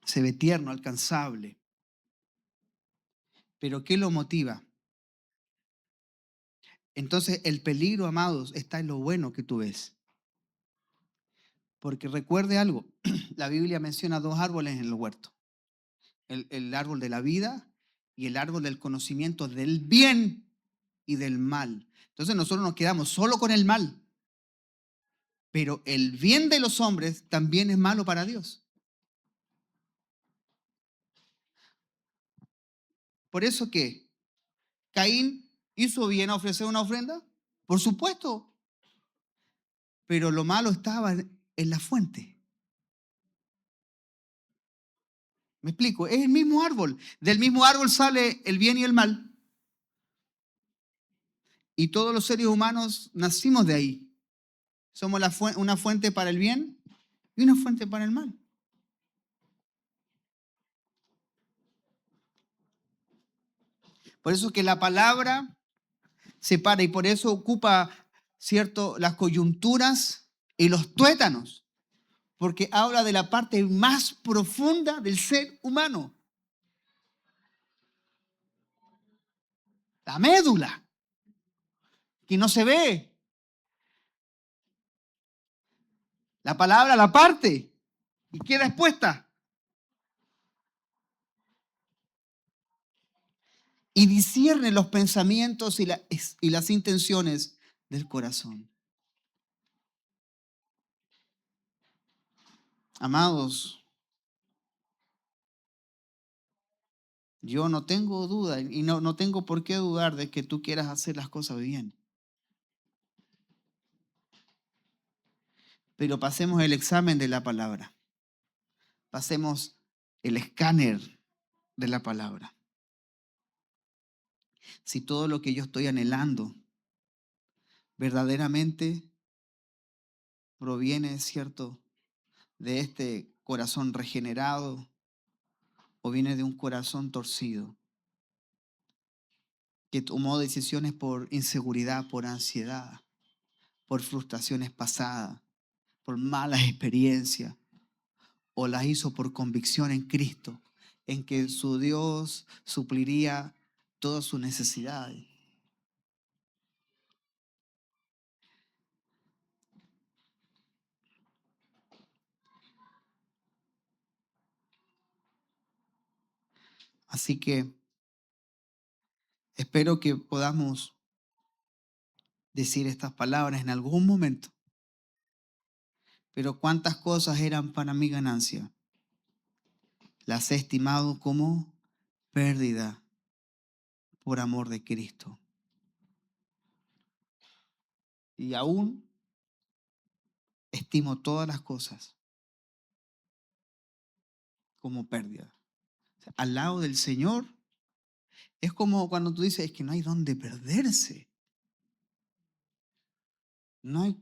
Se ve tierno, alcanzable. ¿Pero qué lo motiva? Entonces el peligro, amados, está en lo bueno que tú ves. Porque recuerde algo, la Biblia menciona dos árboles en el huerto. El árbol de la vida y el árbol del conocimiento del bien y del mal. Entonces nosotros nos quedamos solo con el mal. Pero el bien de los hombres también es malo para Dios. Por eso que Caín hizo bien a ofrecer una ofrenda, por supuesto, pero lo malo estaba en la fuente. ¿Me explico? Es el mismo árbol. Del mismo árbol sale el bien y el mal. Y todos los seres humanos nacimos de ahí. Somos una fuente para el bien y una fuente para el mal. Por eso que la palabra separa y por eso ocupa, ¿cierto?, las coyunturas y los tuétanos, porque habla de la parte más profunda del ser humano. La médula, que no se ve. La palabra la parte y queda expuesta. Y discierne los pensamientos y las intenciones del corazón. Amados, yo no tengo duda y no tengo por qué dudar de que tú quieras hacer las cosas bien. pero pasemos el examen de la palabra. Pasemos el escáner de la palabra. Si todo lo que yo estoy anhelando verdaderamente proviene, ¿cierto?, de este corazón regenerado o viene de un corazón torcido que tomó decisiones por inseguridad, por ansiedad, por frustraciones pasadas, por malas experiencias, o las hizo por convicción en Cristo, en que su Dios supliría todas sus necesidades. Así que espero que podamos decir estas palabras en algún momento. Pero cuántas cosas eran para mi ganancia, las he estimado como pérdida por amor de Cristo. Y aún estimo todas las cosas como pérdida. O sea, al lado del Señor es como cuando tú dices, es que no hay dónde perderse. No hay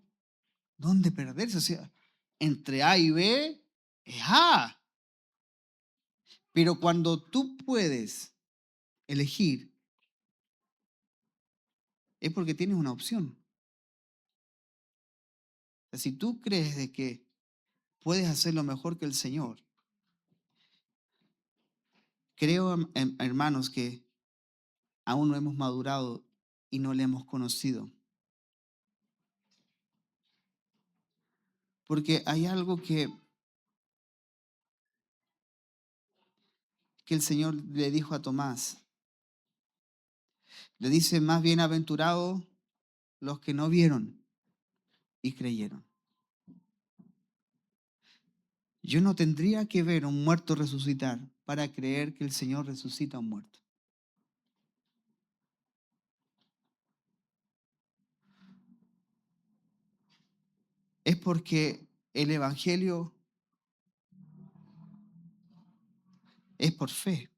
dónde perderse. O sea, entre A y B es A. Pero cuando tú puedes elegir, es porque tienes una opción. O sea, si tú crees de que puedes hacerlo mejor que el Señor, creo, hermanos, que aún no hemos madurado y no le hemos conocido. Porque hay algo que el Señor le dijo a Tomás. Le dice, más bienaventurados los que no vieron y creyeron. Yo no tendría que ver a un muerto resucitar para creer que el Señor resucita a un muerto. Es porque el Evangelio es por fe.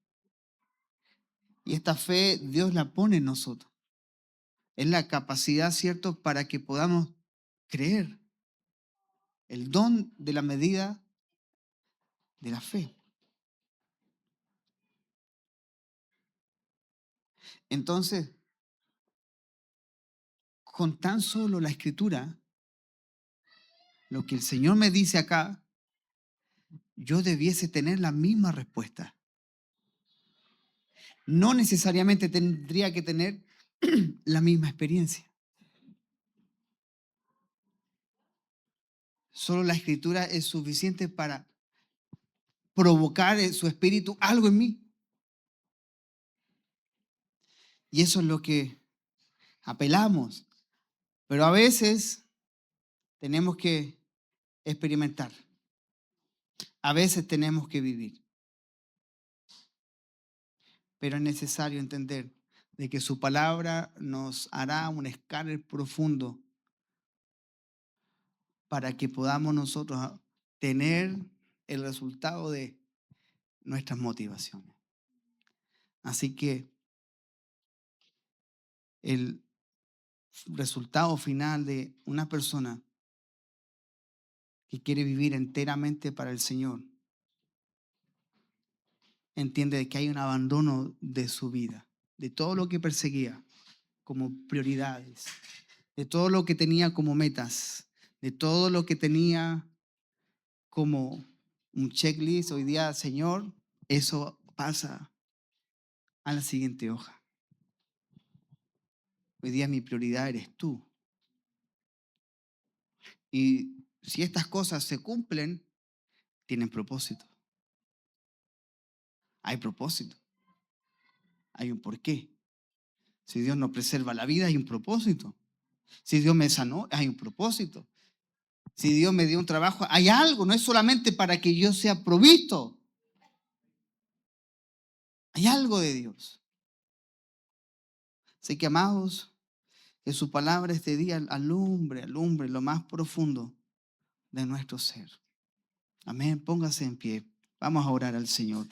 Y esta fe Dios la pone en nosotros. Es la capacidad, ¿cierto?, para que podamos creer. El don de la medida de la fe. Entonces, con tan solo la escritura, lo que el Señor me dice acá, yo debiese tener la misma respuesta. No necesariamente tendría que tener la misma experiencia. Solo la escritura es suficiente para provocar en su espíritu algo en mí. Y eso es lo que apelamos. Pero a veces tenemos que experimentar. A veces tenemos que vivir. Pero es necesario entender de que su palabra nos hará un escáner profundo para que podamos nosotros tener el resultado de nuestras motivaciones. Así que el resultado final de una persona que quiere vivir enteramente para el Señor entiende que hay un abandono de su vida, de todo lo que perseguía como prioridades, de todo lo que tenía como metas, de todo lo que tenía como un checklist. Hoy día, Señor, eso pasa a la siguiente hoja. Hoy día mi prioridad eres tú. Y si estas cosas se cumplen, tienen propósito. Hay propósito. Hay un porqué. Si Dios nos preserva la vida, hay un propósito. Si Dios me sanó, hay un propósito. Si Dios me dio un trabajo, hay algo. No es solamente para que yo sea provisto. Hay algo de Dios. Así que, amados, que su palabra este día alumbre lo más profundo de nuestro ser. Amén. Póngase en pie. Vamos a orar al Señor.